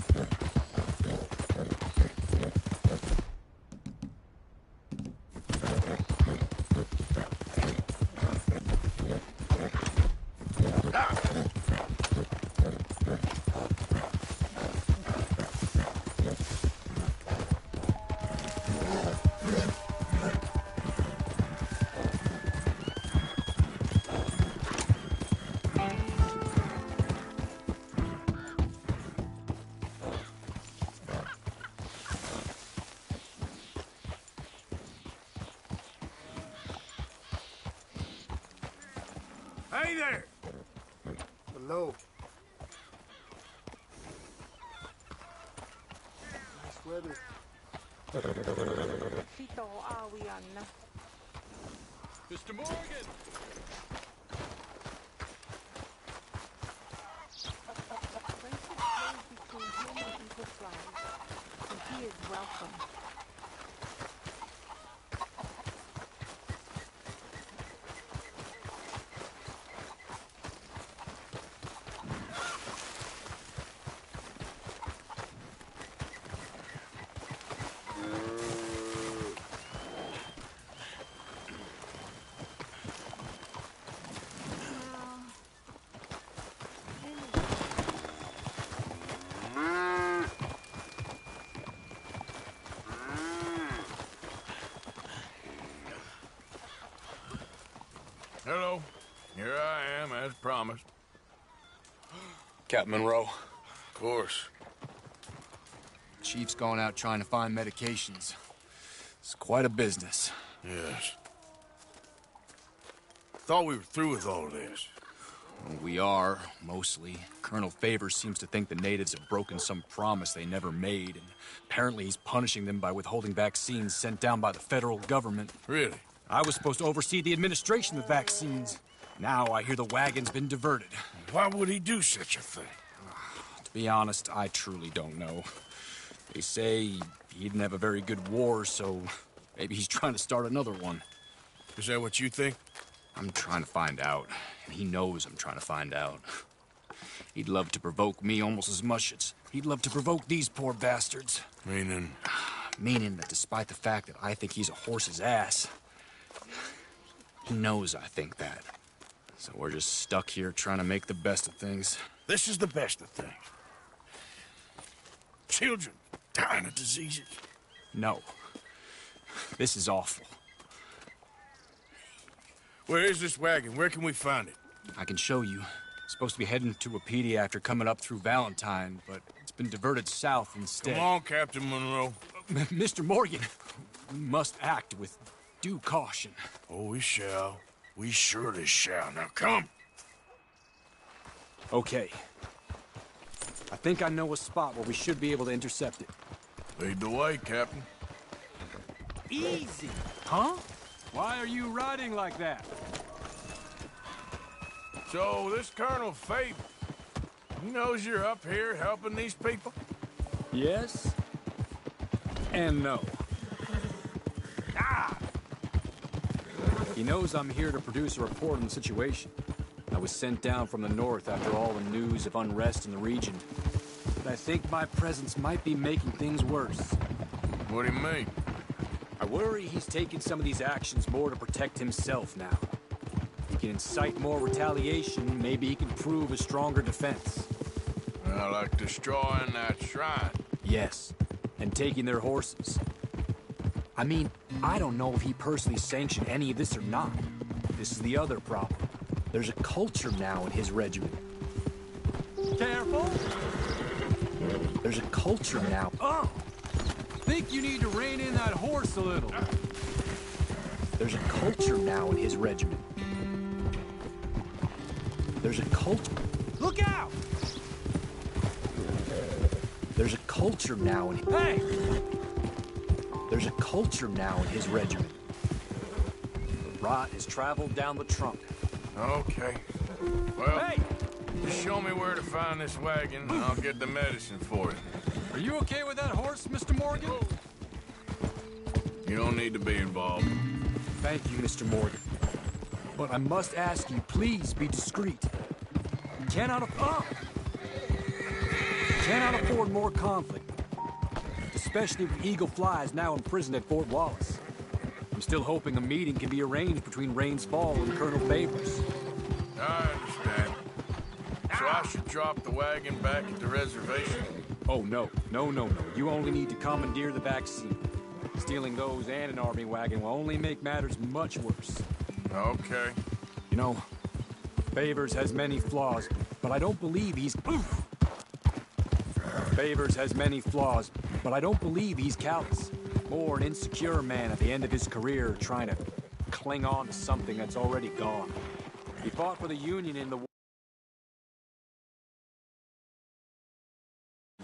Hey there! Hello. Nice weather. Fito awian. Mr. Morgan! Friendship flows between him and Eagle Flies, and he is welcome. Hello. Here I am, as promised. Captain Monroe. Of course. Chief's gone out trying to find medications. It's quite a business. Yes. Thought we were through with all this. We are, mostly. Colonel Favors seems to think the natives have broken some promise they never made, and apparently he's punishing them by withholding vaccines sent down by the federal government. Really? I was supposed to oversee the administration of the vaccines. Now I hear the wagon's been diverted. Why would he do such a thing? To be honest, I truly don't know. They say he didn't have a very good war, so maybe he's trying to start another one. Is that what you think? I'm trying to find out, and he knows I'm trying to find out. He'd love to provoke me almost as much as he'd love to provoke these poor bastards. Meaning? Meaning that despite the fact that I think he's a horse's ass, he knows I think that. So we're just stuck here trying to make the best of things. This is the best of things. Children dying of diseases. No. This is awful. Where is this wagon? Where can we find it? I can show you. Supposed to be heading to Wapiti after coming up through Valentine, but it's been diverted south instead. Come on, Captain Monroe. Mr. Morgan, we must act with due caution. Oh, we shall. We surely shall. Now, come. Okay. I think I know a spot where we should be able to intercept it. Lead the way, Captain. Easy. Huh? Why are you riding like that? So, this Colonel Favors, he knows you're up here helping these people? Yes. And no. Ah! He knows I'm here to produce a report on the situation. I was sent down from the north after all the news of unrest in the region. But I think my presence might be making things worse. What do you mean? I worry he's taking some of these actions more to protect himself now. If he can incite more retaliation, maybe he can prove a stronger defense. Like destroying that shrine. Yes, and taking their horses. I mean, I don't know if he personally sanctioned any of this or not. This is the other problem. There's a culture now in his regiment. Careful! There's a culture now. Oh! Think you need to rein in that horse a little. There's a culture now in his regiment. There's a culture. Look out! There's a culture now in. Hey! There's a culture now in his regiment. The rot has traveled down the trunk. Okay. Well, Hey! just show me where to find this wagon, and I'll get the medicine for it. Are you okay with that horse, Mr. Morgan? You don't need to be involved. Thank you, Mr. Morgan. But I must ask you, please be discreet. Cannot afford more conflict. Especially with Eagle Flies now imprisoned at Fort Wallace. I'm still hoping a meeting can be arranged between Rains Fall and Colonel Favors. I understand. So I should drop the wagon back at the reservation? Oh, no. No. You only need to commandeer the vaccine. Stealing those and an army wagon will only make matters much worse. Okay. You know, Favors has many flaws, but I don't believe he's... Favors has many flaws, but I don't believe he's callous. More an insecure man at the end of his career trying to cling on to something that's already gone. He fought for the Union in the war.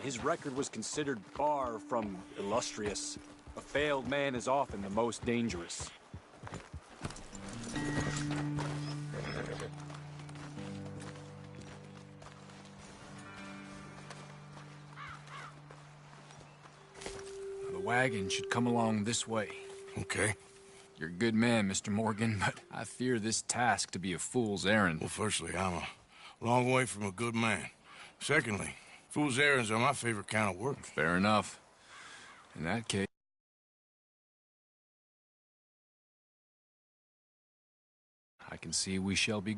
His record was considered far from illustrious. A failed man is often the most dangerous. The wagon should come along this way. Okay. You're a good man, Mr. Morgan, but I fear this task to be a fool's errand. Well, firstly, I'm a long way from a good man. Secondly, fool's errands are my favorite kind of work. Fair enough. In that case... I can see we shall be...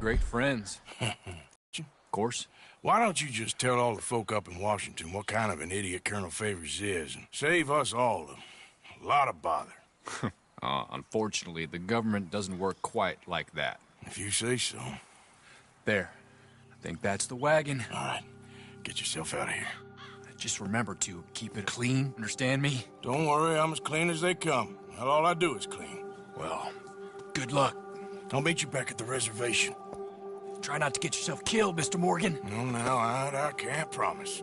great friends. Of course. Why don't you just tell all the folk up in Washington what kind of an idiot Colonel Favors is and save us all a lot of bother? Unfortunately, the government doesn't work quite like that. If you say so. There. I think that's the wagon. All right. Get yourself out of here. Just remember to keep it clean, understand me? Don't worry, I'm as clean as they come. Not all I do is clean. Well, good luck. I'll meet you back at the reservation. Try not to get yourself killed, Mr. Morgan. No, now, I can't promise.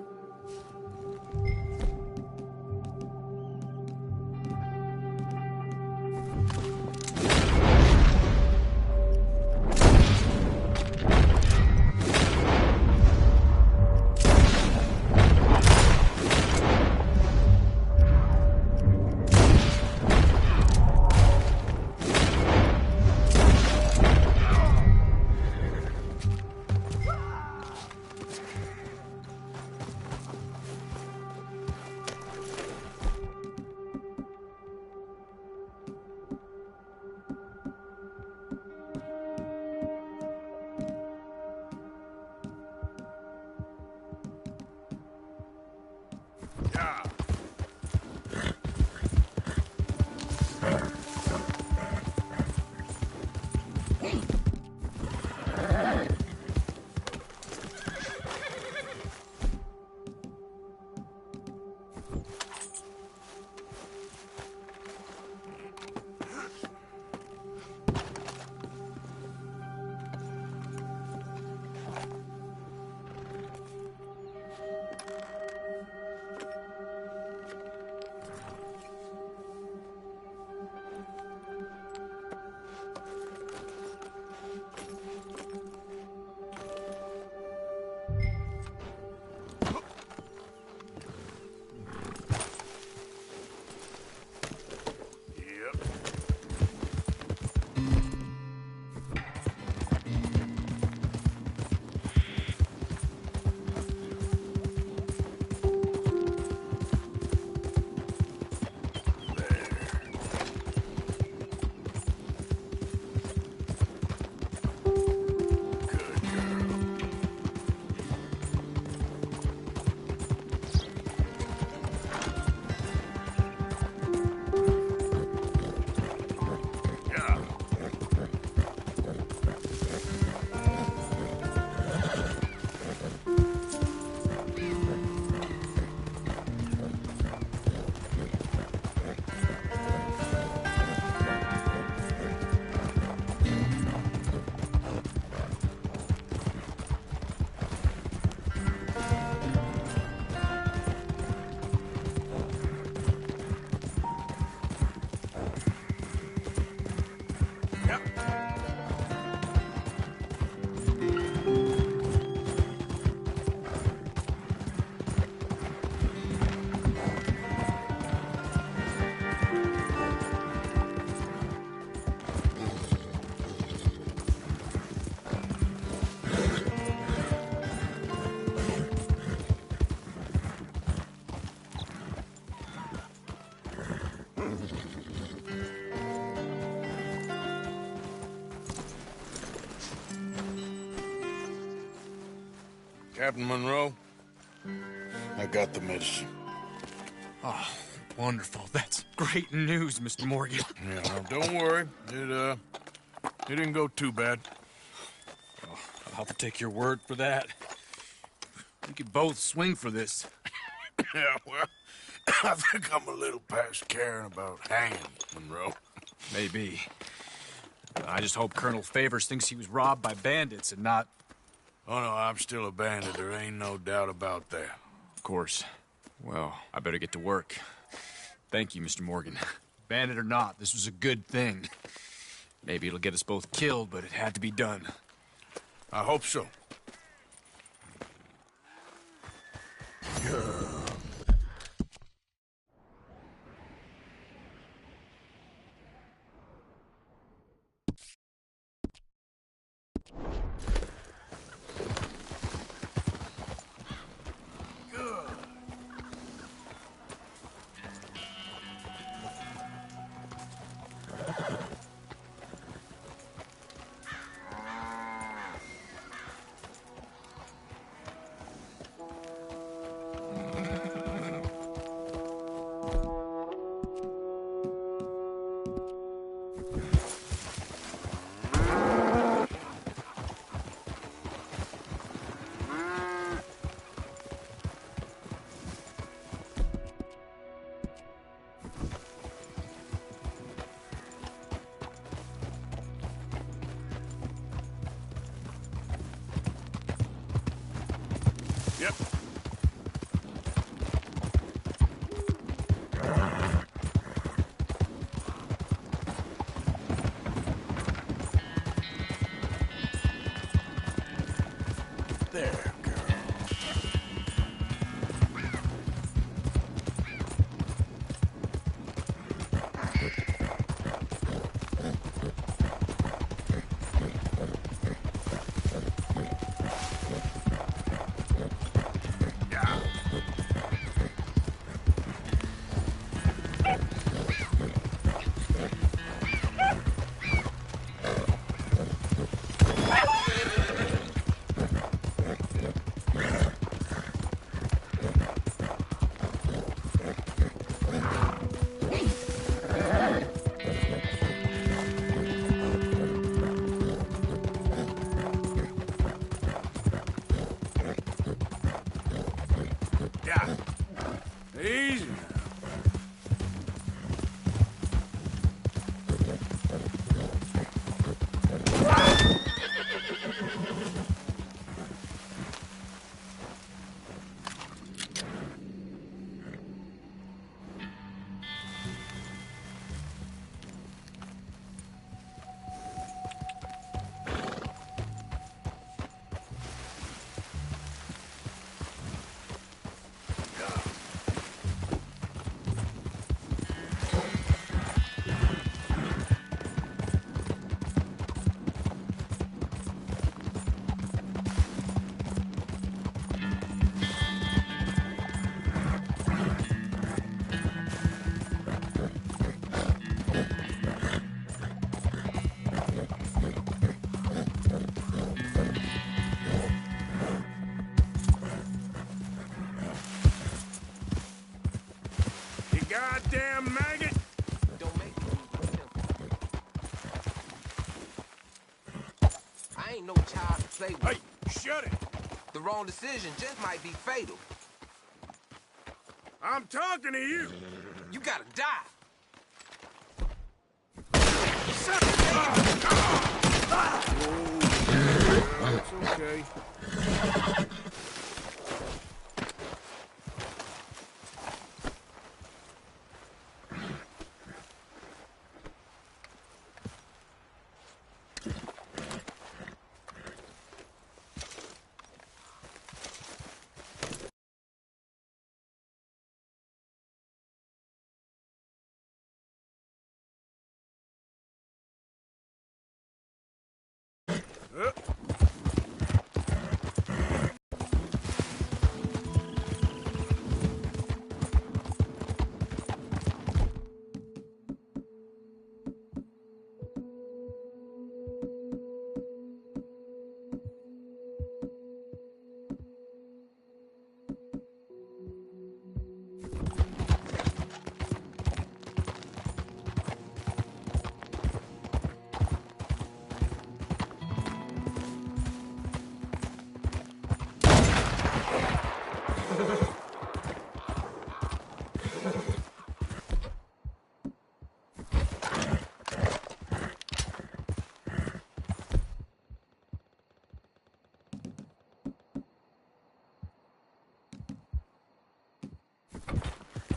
Captain Monroe, I got the medicine. Oh, wonderful. That's great news, Mr. Morgan. Yeah, well, don't worry. It didn't go too bad. Oh, I'll have to take your word for that. We could both swing for this. Yeah, well, I think I'm a little past caring about hanging, Monroe. Maybe. I just hope Colonel Favors thinks he was robbed by bandits and not... Oh, no, I'm still a bandit. There ain't no doubt about that. Of course. Well, I better get to work. Thank you, Mr. Morgan. Bandit or not, this was a good thing. Maybe it'll get us both killed, but it had to be done. I hope so. Yep. There, girl. Yeah. Easy now. You goddamn maggot! Don't make me. I ain't no child to play with. Hey, shut it! The wrong decision just might be fatal. I'm talking to you! You gotta die! It's okay.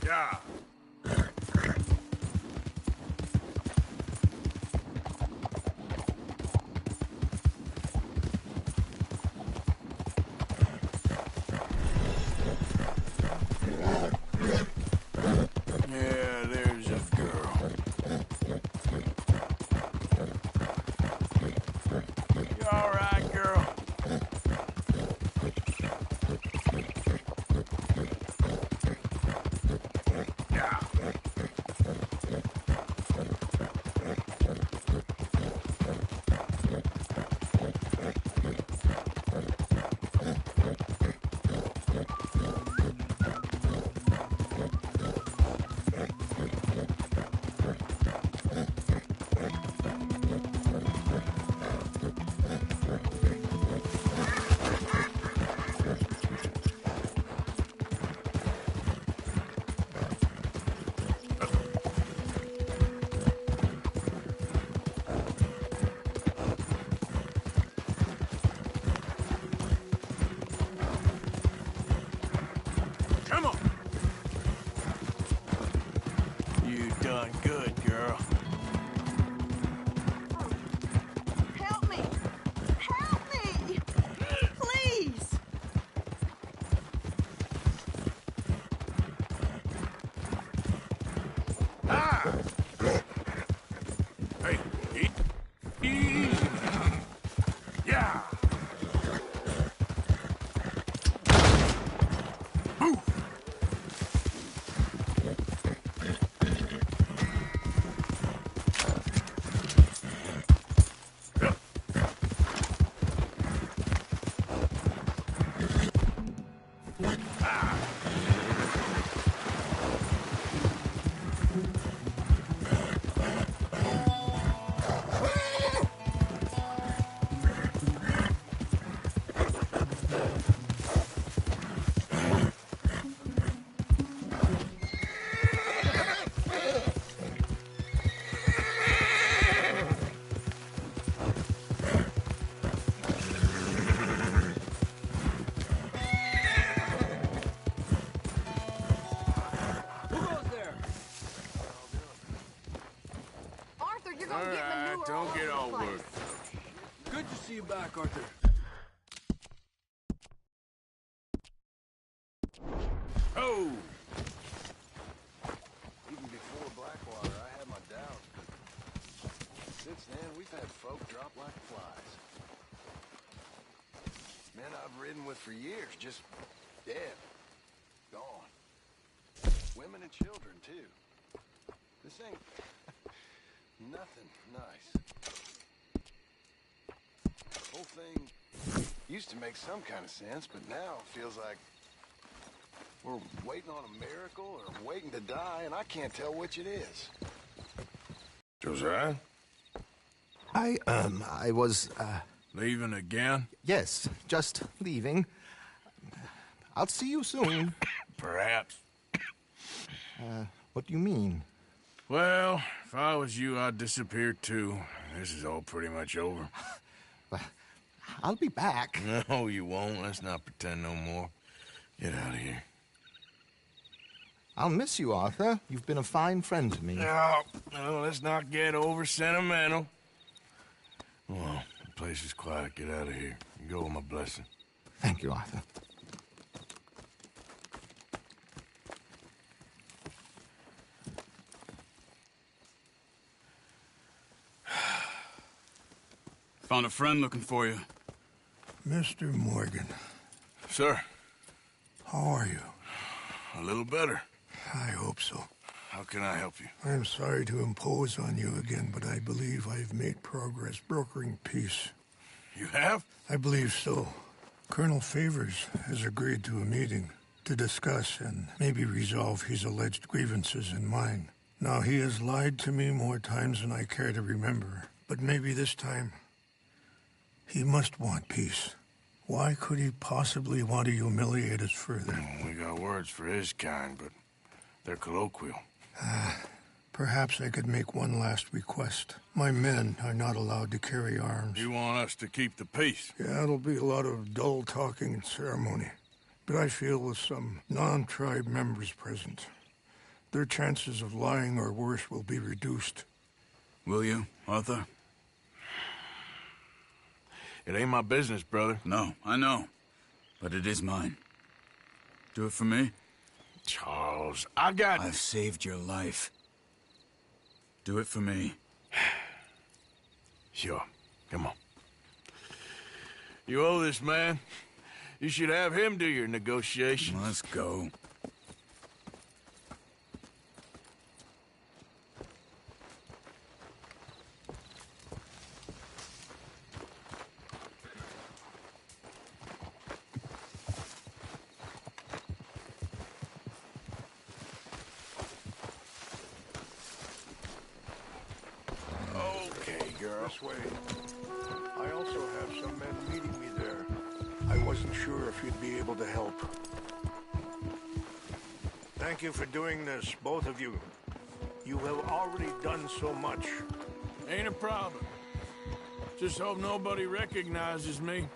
Yeah. Yeah, there's a girl. You all right, girl? to go get manure Don't get all over the place. worked. Good to see you back, Arthur. Oh! Even before Blackwater, I had my doubts, but since then, we've had folk drop like flies. Men I've ridden with for years, just dead. Gone. Women and children, too. This ain't nothing nice. The whole thing used to make some kind of sense, but now it feels like we're waiting on a miracle or waiting to die, and I can't tell which it is. Josiah? I was, Leaving again? yes, just leaving. I'll see you soon. Perhaps. What do you mean? Well, if I was you, I'd disappear too. This is all pretty much over. I'll be back. No, you won't. Let's not pretend no more. Get out of here. I'll miss you, Arthur. You've been a fine friend to me. No, let's not get over sentimental. Well, the place is quiet. Get out of here. You go with my blessing. Thank you, Arthur. Found a friend looking for you. Mr. Morgan. Sir. How are you? A little better. I hope so. How can I help you? I'm sorry to impose on you again, but I believe I've made progress brokering peace. You have? I believe so. Colonel Favors has agreed to a meeting to discuss and maybe resolve his alleged grievances and mine. Now, he has lied to me more times than I care to remember, but maybe this time he must want peace. Why could he possibly want to humiliate us further? We got words for his kind, but they're colloquial. Perhaps I could make one last request. My men are not allowed to carry arms. You want us to keep the peace? Yeah, it'll be a lot of dull talking and ceremony. But I feel with some non-tribe members present, their chances of lying or worse will be reduced. Will you, Arthur? It ain't my business, brother. No, I know. But it is mine. Do it for me? Charles, I've saved your life. Do it for me. Sure. Come on. You owe this man. You should have him do your negotiations. Let's go. This way. I also have some men meeting me there. I wasn't sure if you'd be able to help. Thank you for doing this, both of you. You have already done so much. Ain't a problem. Just hope nobody recognizes me.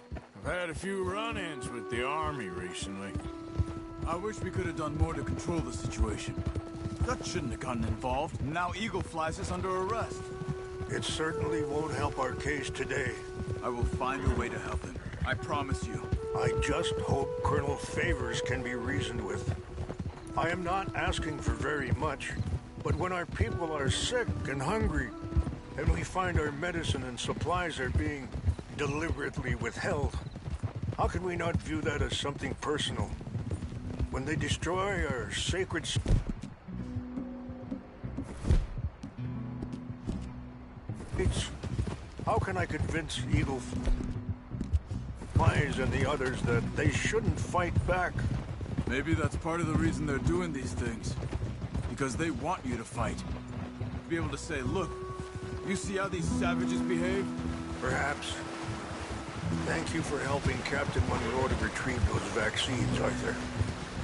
I've had a few run-ins with the army recently. I wish we could have done more to control the situation. Dutch shouldn't have gotten involved. Now Eagle flies us under arrest. It certainly won't help our case today. I will find a way to help him. I promise you. I just hope Colonel Favors can be reasoned with. I am not asking for very much, but when our people are sick and hungry, and we find our medicine and supplies are being deliberately withheld, how can we not view that as something personal? When they destroy our sacred... How can I convince Eagle Flies and the others that they shouldn't fight back? Maybe that's part of the reason they're doing these things. Because they want you to fight. Be able to say, look, you see how these savages behave? Perhaps. Thank you for helping Captain Monroe to retrieve those vaccines, Arthur.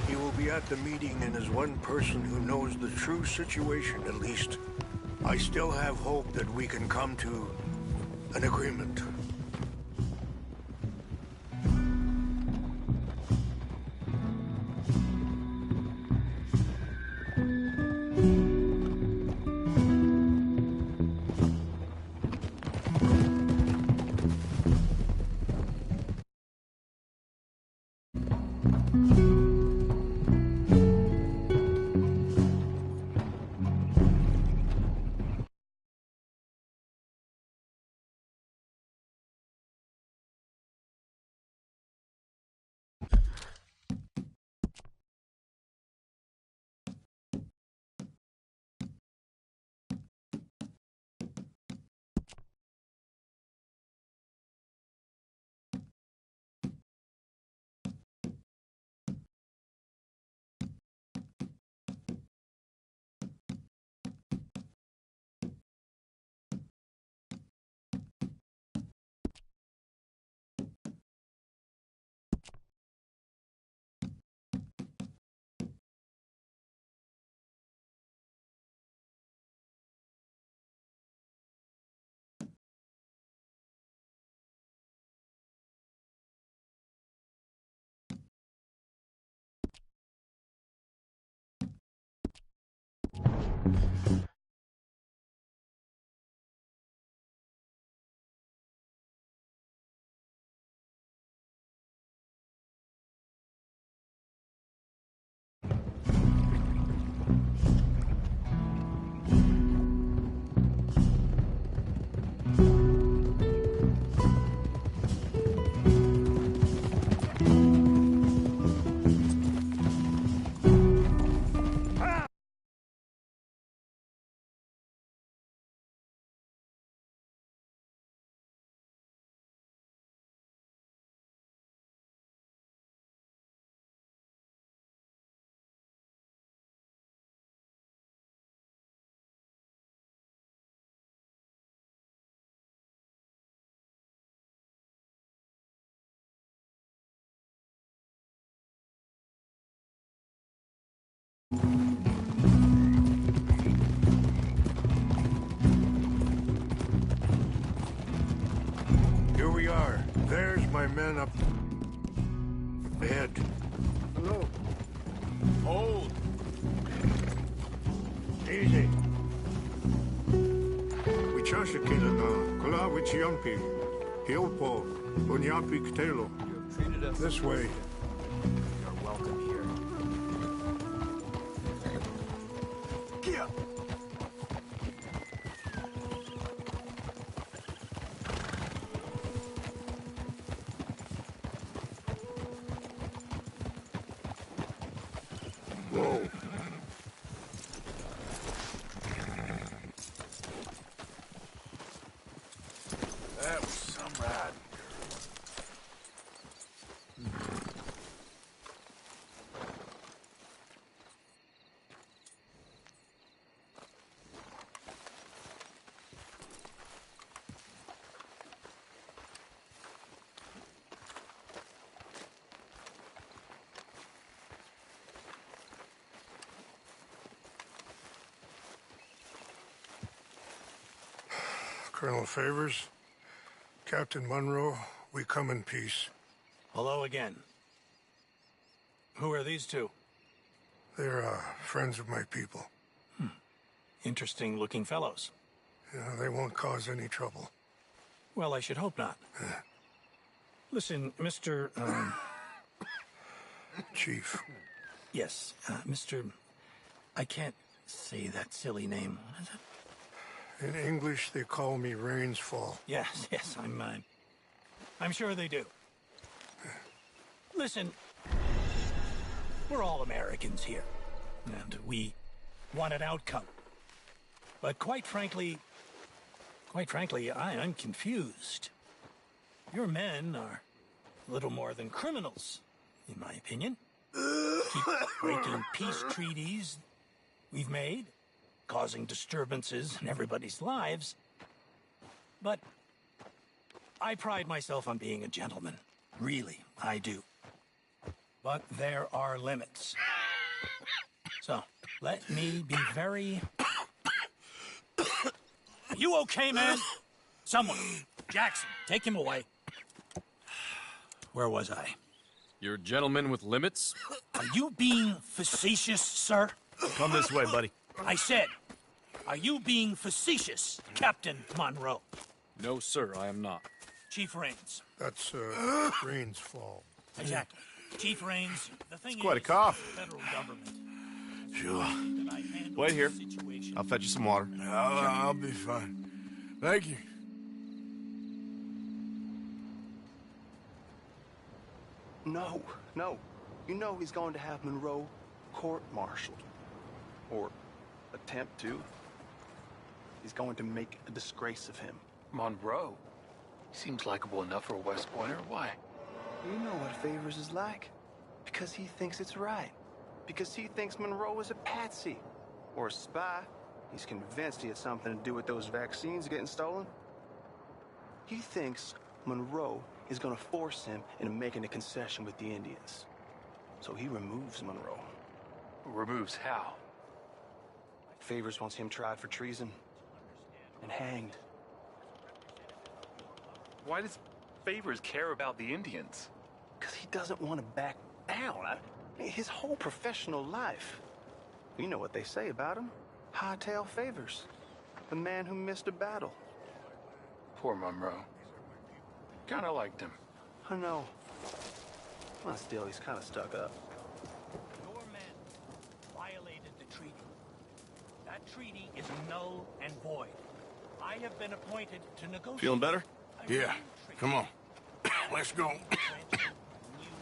He will be at the meeting and is one person who knows the true situation, at least. I still have hope that we can come to an agreement. Here we are. There's my men up ahead. Hello. Hold. Easy. Wichashikila na kala wichiampi. Hilpo. Unyapi ktelo. Treated us this way. You're welcome here. Kia. Whoa. That was some ride. Colonel Favors, Captain Monroe, we come in peace. Hello again. Who are these two? They're friends of my people. Interesting looking fellows. Yeah, they won't cause any trouble. Well, I should hope not. Listen, Mr. Chief. Yes, Mr. I can't say that silly name. What is it? In English, they call me Rainsfall. Yes, I'm sure they do. Listen, we're all Americans here, and we want an outcome. But quite frankly, I'm confused. Your men are a little more than criminals, in my opinion. Keep breaking peace treaties we've made, causing disturbances in everybody's lives. But I pride myself on being a gentleman. Really, I do. But there are limits. So, let me be very... Are you okay, man? Someone. Jackson, take him away. Where was I? You're a gentleman with limits? Are you being facetious, sir? Come this way, buddy. I said, are you being facetious, Captain Monroe? No, sir, I am not. Chief Rains. That's, Rainsfall. Exactly. Chief Rains, the thing It's quite a is, cough. the federal government. Sure. that I handle Wait here. the situation. I'll fetch you some water. I'll be fine. Thank you. No. You know he's going to have Monroe court-martialed. Or attempt to. He's going to make a disgrace of him. Monroe? Seems likable enough for a West Pointer. Why? You know what Favors is like. Because he thinks it's right. Because he thinks Monroe is a patsy. Or a spy. He's convinced he had something to do with those vaccines getting stolen. He thinks Monroe is going to force him into making a concession with the Indians. So he removes Monroe. Removes how? Favors wants him tried for treason. And hanged. Why does Favors care about the Indians? Because he doesn't want to back down. His whole professional life. You know what they say about him. Hightail Favors, the man who missed a battle. Poor Monroe. Kinda liked him. I know. Well, still, he's kind of stuck up. Your men violated the treaty. That treaty is null and void. I have been appointed to negotiate. Feeling better? Yeah. Come on. Let's go.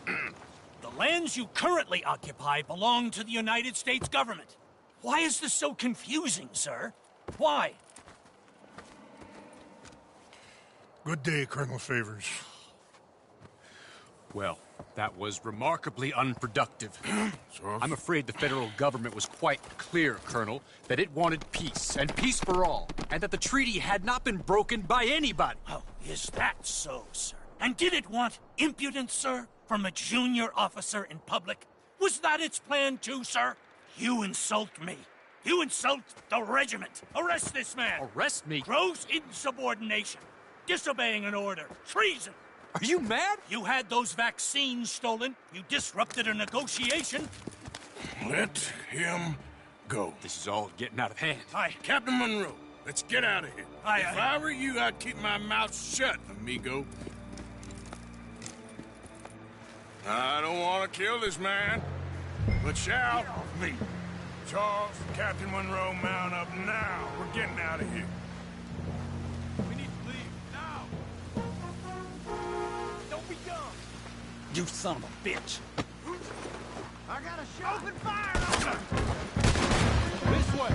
The lands you currently occupy belong to the United States government. Why is this so confusing, sir? Why? Good day, Colonel Favors. Well, that was remarkably unproductive. I'm afraid the federal government was quite clear, Colonel, that it wanted peace, and peace for all, and that the treaty had not been broken by anybody. Oh, is that so, sir? And did it want impudence, sir, from a junior officer in public? Was that its plan too, sir? You insult me. You insult the regiment. Arrest this man. Arrest me? Gross insubordination. Disobeying an order. Treason. Are you mad? You had those vaccines stolen. You disrupted a negotiation. Let him go. This is all getting out of hand. Captain Monroe, let's get out of here. If I were you, I'd keep my mouth shut, amigo. I don't want to kill this man, but shall. Get off me. Charles, Captain Monroe, mount up now. We're getting out of here. We need to leave now. Don't be dumb. You son of a bitch. I got a shot. Open fire on them. This way.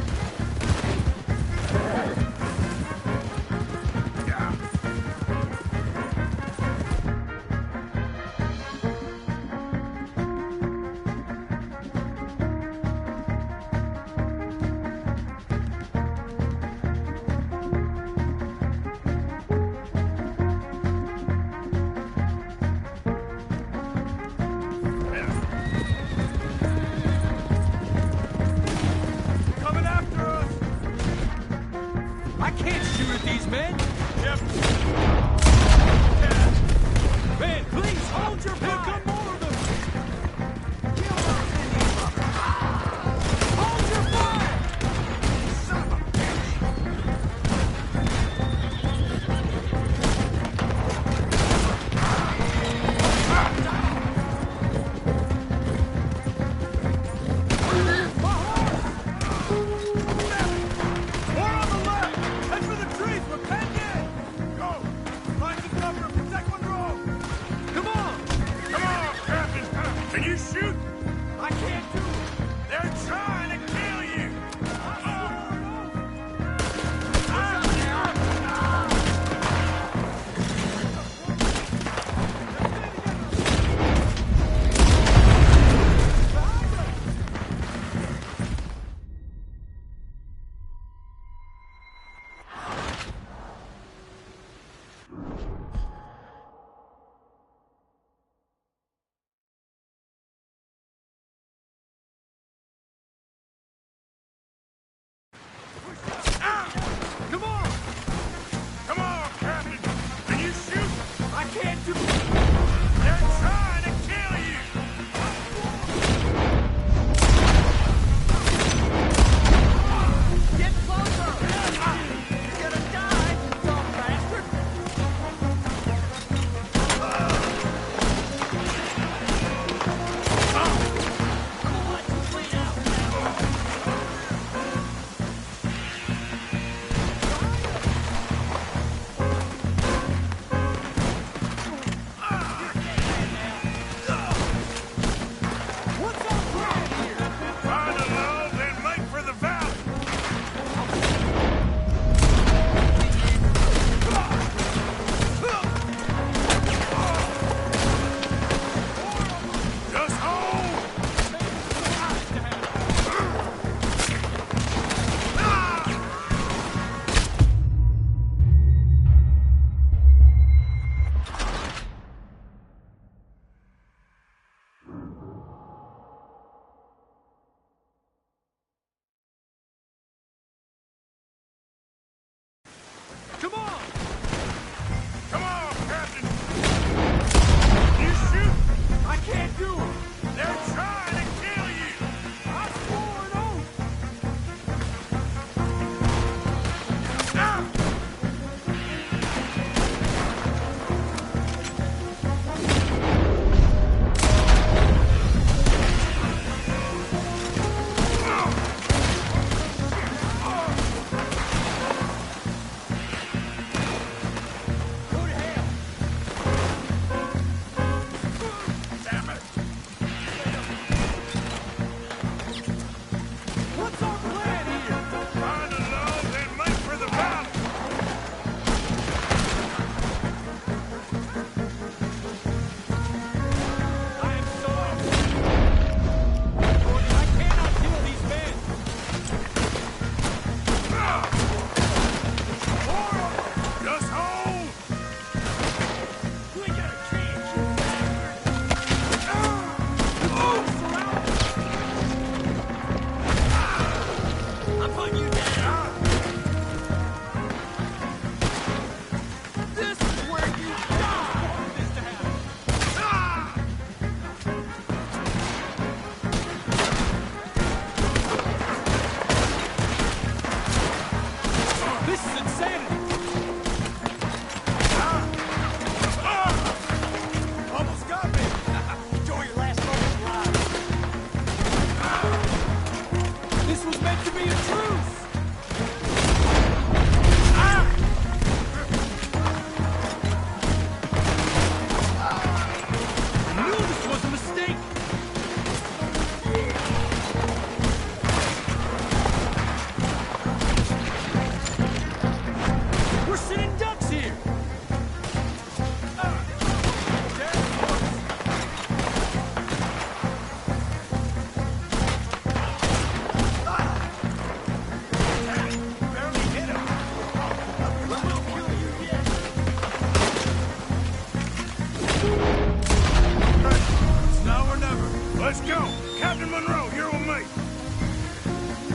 Let's go! Captain Monroe, you're with me!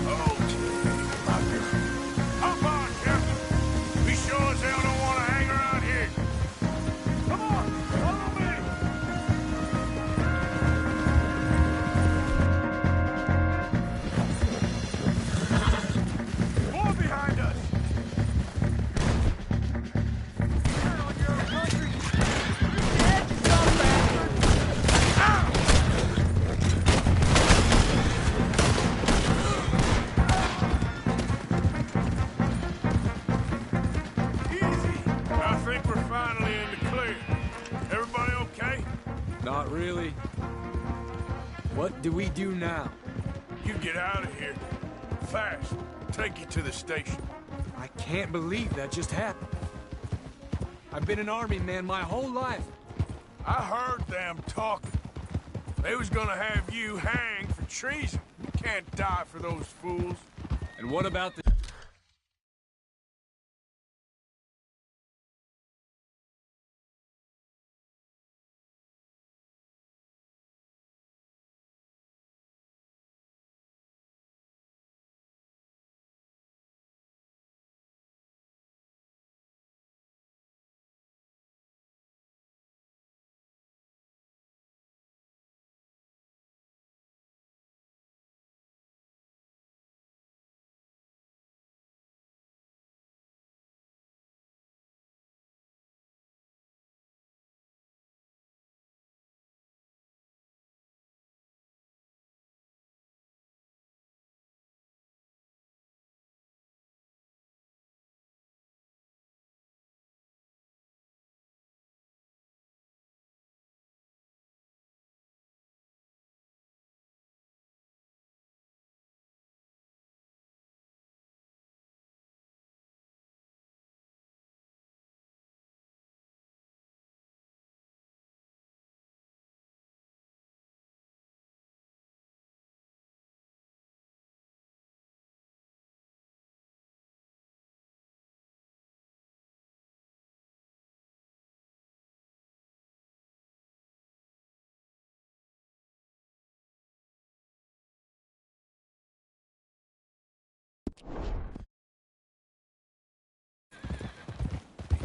Okay, my girl. Hop on, Captain! We sure as hell don't want to hang around here. Come on, follow me! More behind us! Turn on your own country! Get yourself back! I think we're finally in the clear. Everybody okay? Not really. What do we do now? You get out of here. Fast. Take you to the station. I can't believe that just happened. I've been an army man my whole life. I heard them talking. They was gonna have you hanged for treason. You can't die for those fools. And what about the...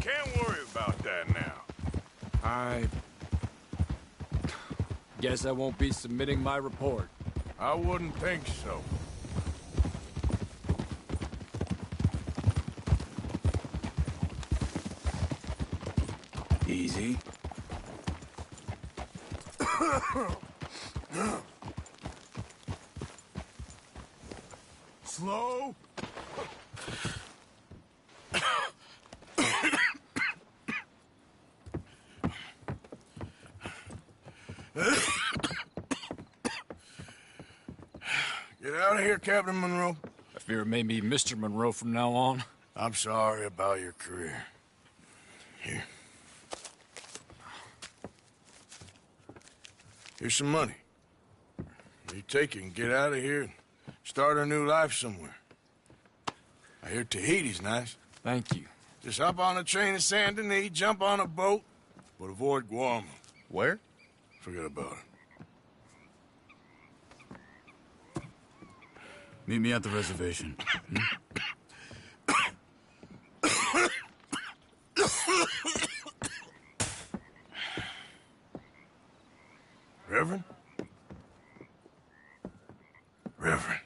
You can't worry about that now. I guess I won't be submitting my report. I wouldn't think so. Easy. Slow. Get out of here, Captain Monroe. I fear it may be Mr. Monroe from now on. I'm sorry about your career. Here. Here's some money. You take it and get out of here and start a new life somewhere. I hear Tahiti's nice. Thank you. Just hop on a train to Saint Denis, jump on a boat, but avoid Guam. Where? Forget about it. Meet me at the reservation. Reverend? Reverend.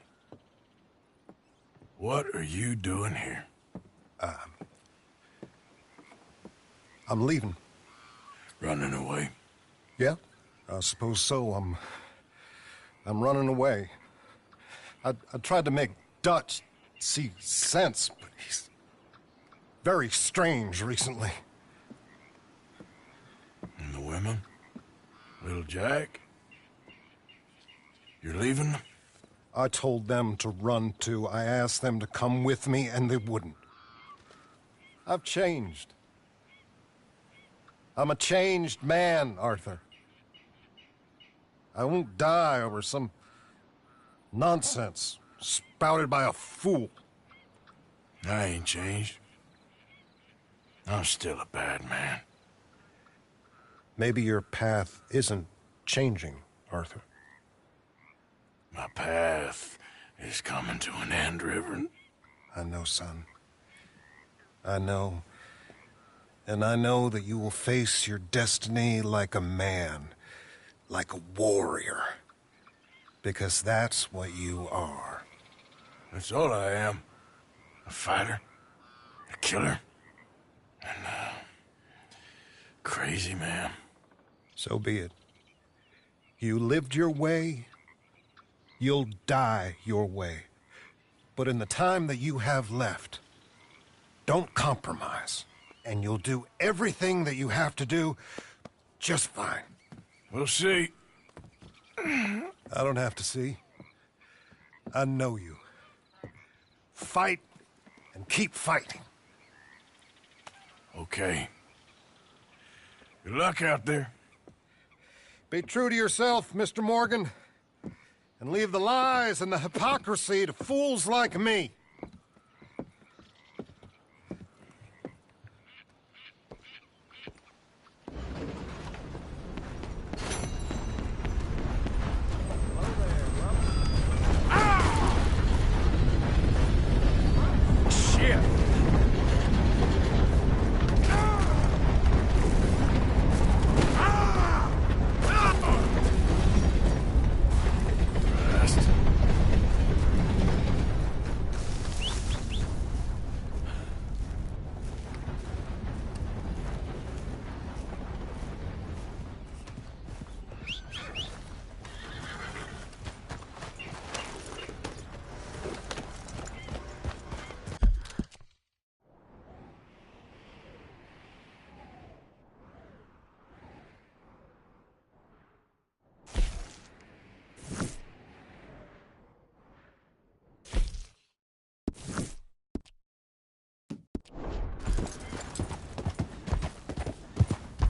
What are you doing here? I'm leaving. Running away? Yeah, I suppose so. I'm running away. I tried to make Dutch see sense, but he's very strange recently. And the women? Little Jack? You're leaving them? I told them to run too. I asked them to come with me, and they wouldn't. I've changed. I'm a changed man, Arthur. I won't die over some nonsense spouted by a fool. I ain't changed. I'm still a bad man. Maybe your path isn't changing, Arthur. My path is coming to an end, Reverend. I know, son. I know. And I know that you will face your destiny like a man, like a warrior. Because that's what you are. That's all I am. A fighter, a killer, and a crazy man. So be it. You lived your way, you'll die your way. But in the time that you have left, don't compromise. And you'll do everything that you have to do just fine. We'll see. I don't have to see. I know you. Fight and keep fighting. Okay. Good luck out there. Be true to yourself, Mr. Morgan. And leave the lies and the hypocrisy to fools like me.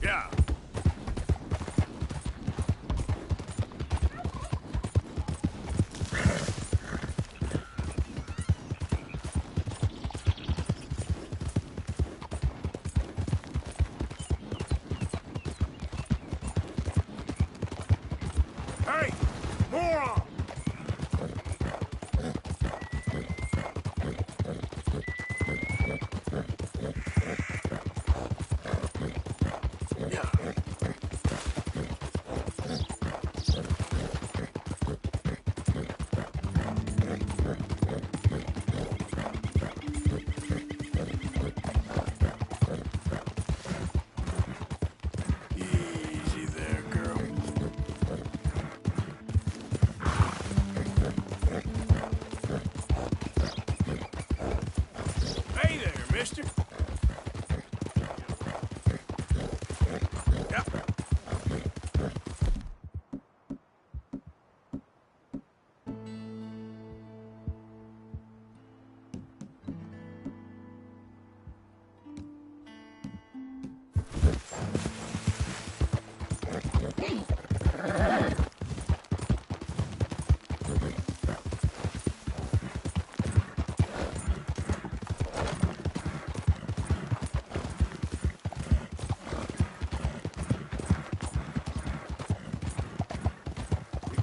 Yeah. Hey, moron! Easy there, girl. Hey there, mister. Yeah.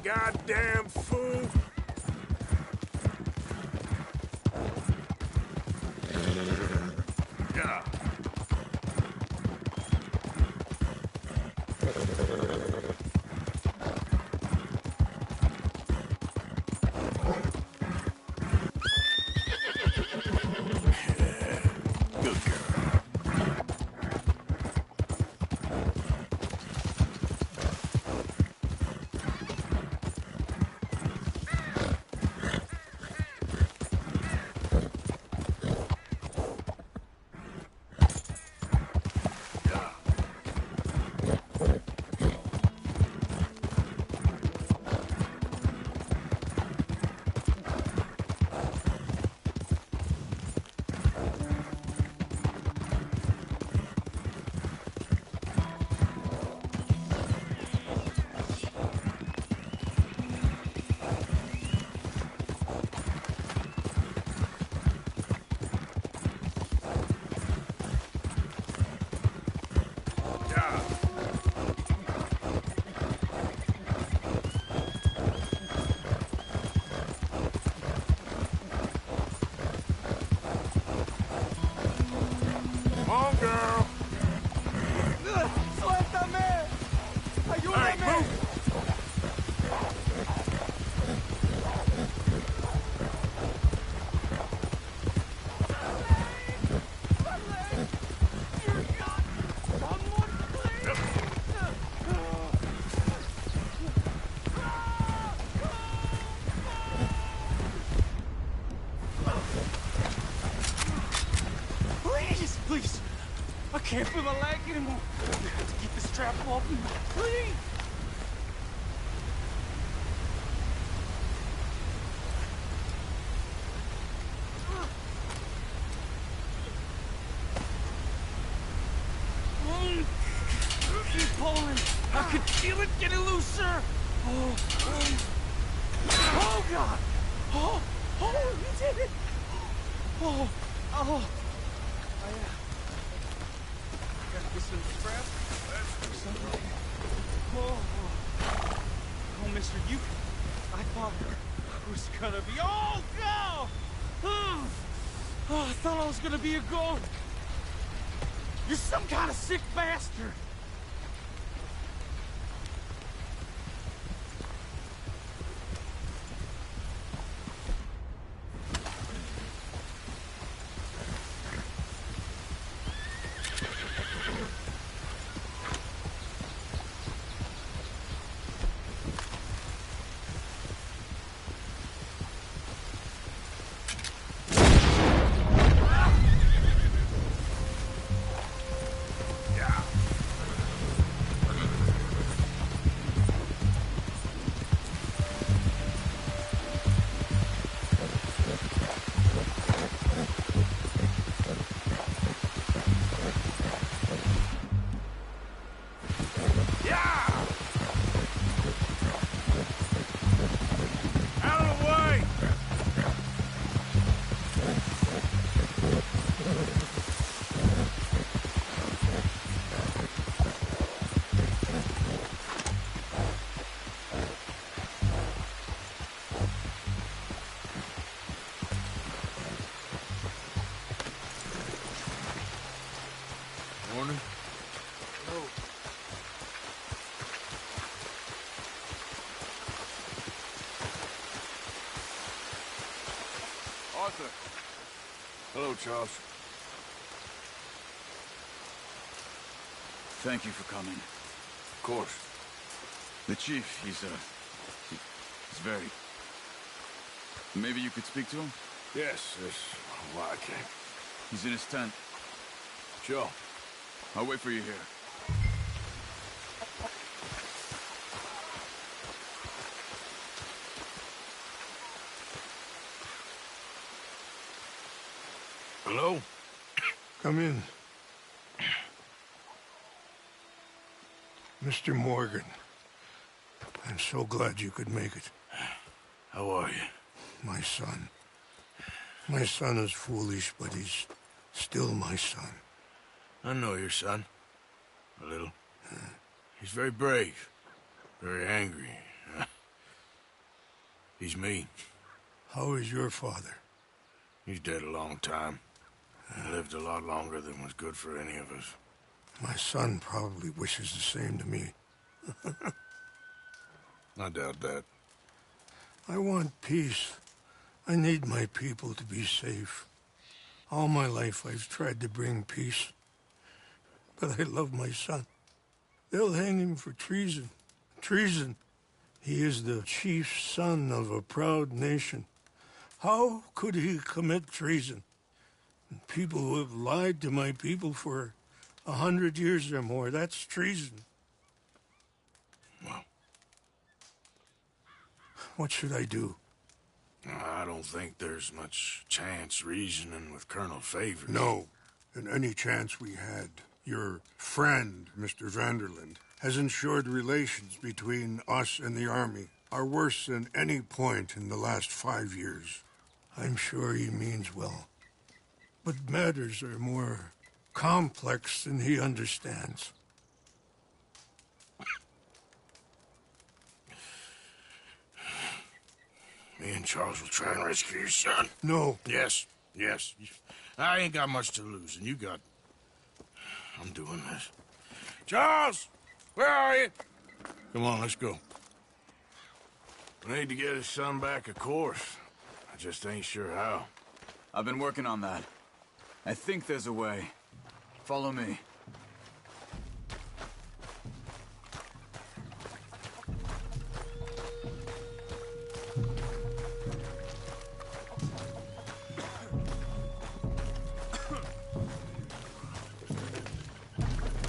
Goddamn fool! Yeah. Good girl. right, move! Please! I can't feel my leg anymore. You have to keep this strap off me. Please! Keep pulling. I can feel it getting looser. Oh God! Oh, you did it! Oh. Got this in the strap. Oh, mister, I thought it was gonna be. Oh, no! Oh, I thought I was gonna be a goat. You're some kind of sick bastard. Morning. Hello. Arthur. Hello, Charles. Thank you for coming. Of course. The chief, he's very... Maybe you could speak to him? Yes. Why I can't. He's in his tent. Sure. I'll wait for you here. Hello? Come in. Mr. Morgan, I'm so glad you could make it. How are you? My son. My son is foolish, but he's still my son. I know your son. A little. He's very brave. Very angry. He's mean. How is your father? He's dead a long time. He lived a lot longer than was good for any of us. My son probably wishes the same to me. I doubt that. I want peace. I need my people to be safe. All my life I've tried to bring peace. But I love my son. They'll hang him for treason. Treason. He is the chief son of a proud nation. How could he commit treason? People who have lied to my people for 100 years or more, that's treason. Well. What should I do? I don't think there's much chance reasoning with Colonel Favors. No. And any chance we had, your friend, Mr. Vanderland, has ensured relations between us and the Army are worse than any point in the last 5 years. I'm sure he means well. But matters are more complex than he understands. Me and Charles will try and rescue your son. No. Yes. I ain't got much to lose, and you got... I'm doing this. Charles! Where are you? Come on, let's go. We need to get his son back, of course. I just ain't sure how. I've been working on that. I think there's a way. Follow me.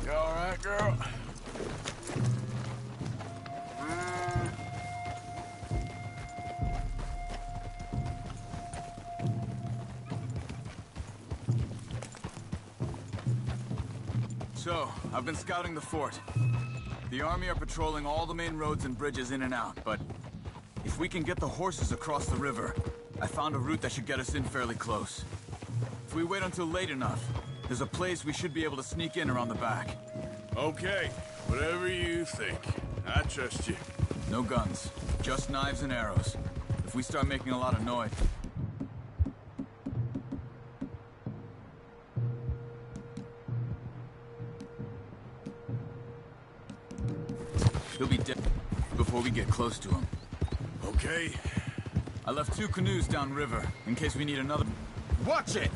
You all right, girl? So, I've been scouting the fort. The army are patrolling all the main roads and bridges in and out, but if we can get the horses across the river, I found a route that should get us in fairly close. If we wait until late enough, there's a place we should be able to sneak in around the back. Okay, whatever you think. I trust you. No guns, just knives and arrows. If we start making a lot of noise... he'll be dead before we get close to him. Okay. I left 2 canoes downriver, in case we need another... Watch it!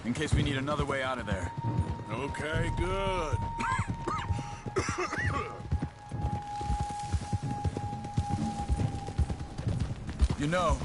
In case we need another way out of there. Okay, good. You know,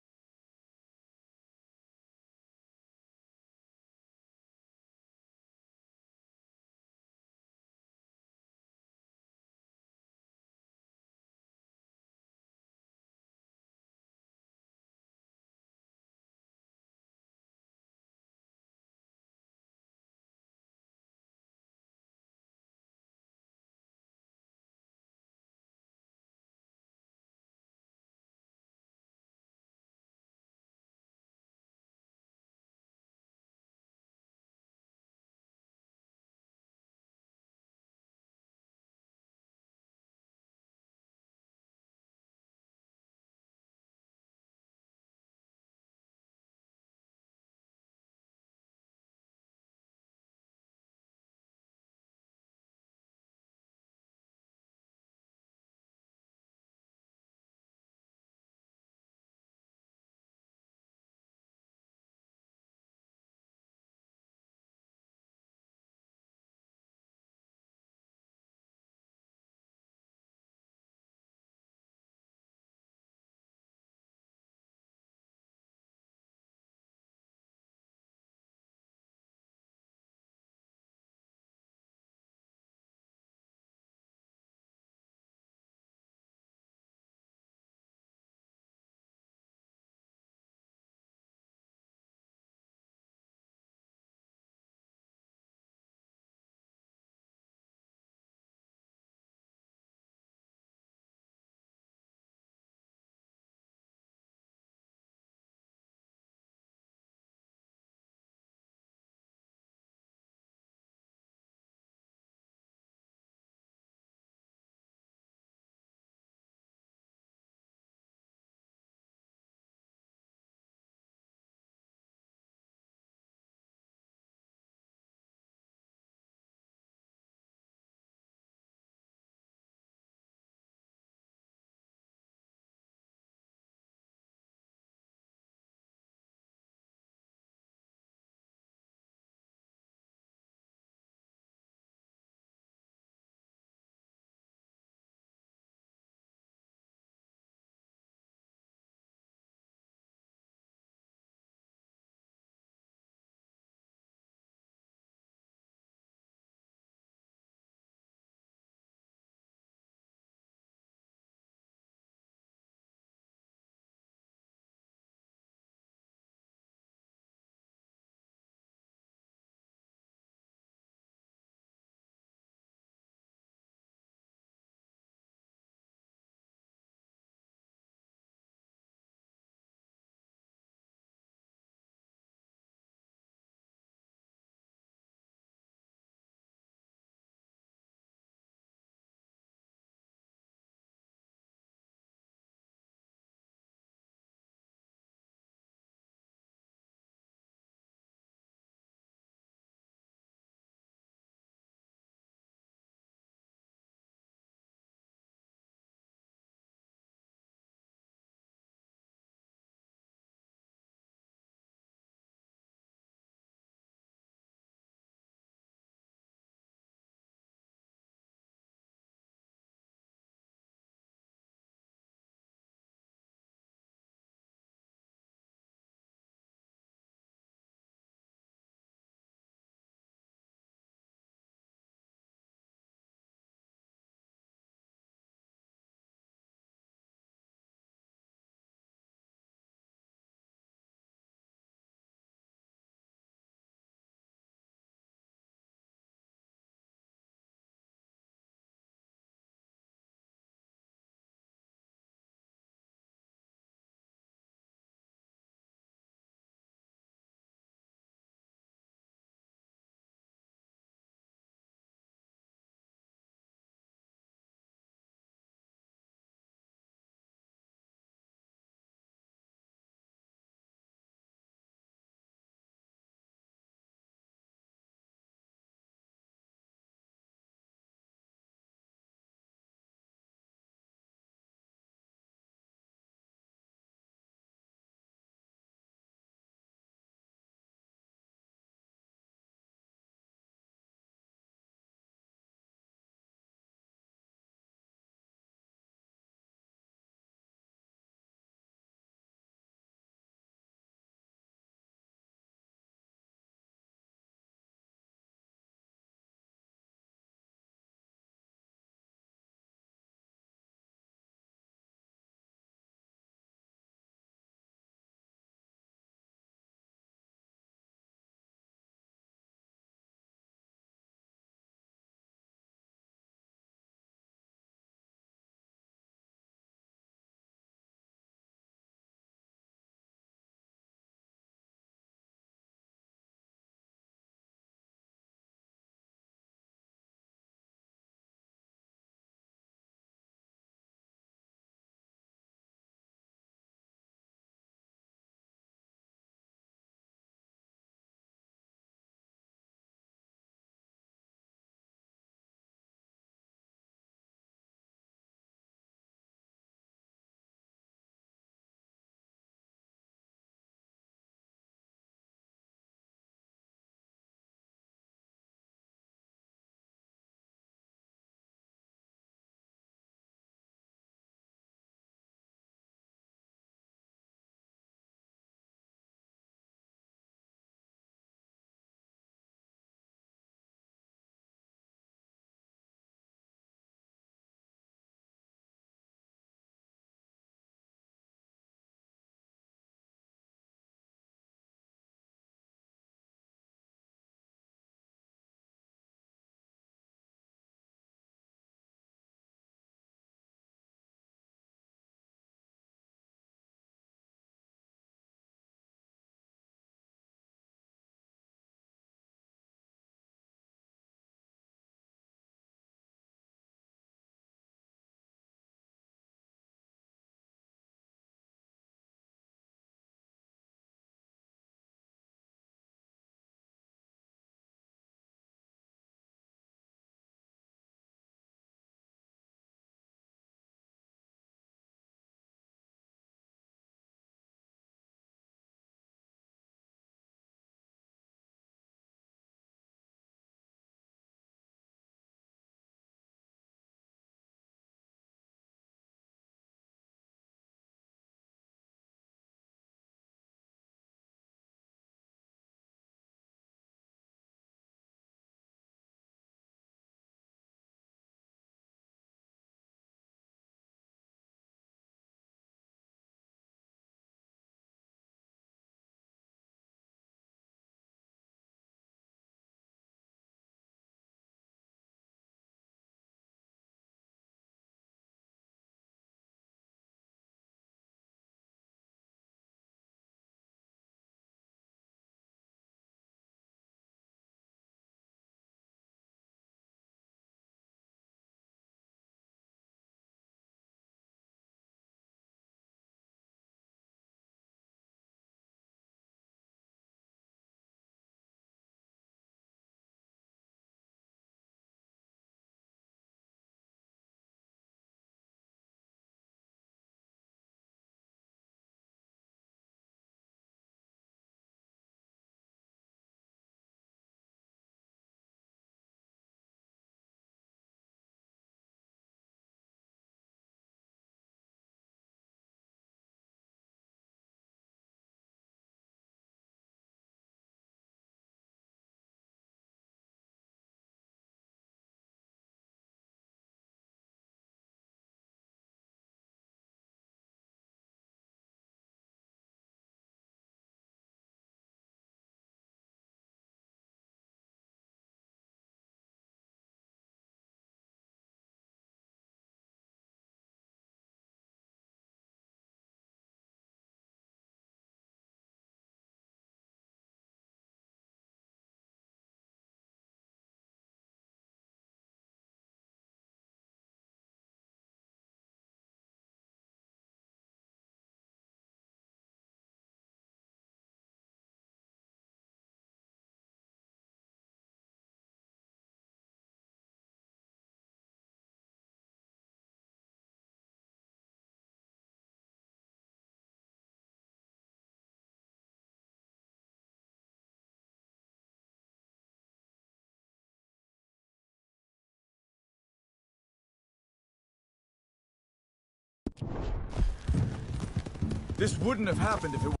This wouldn't have happened if it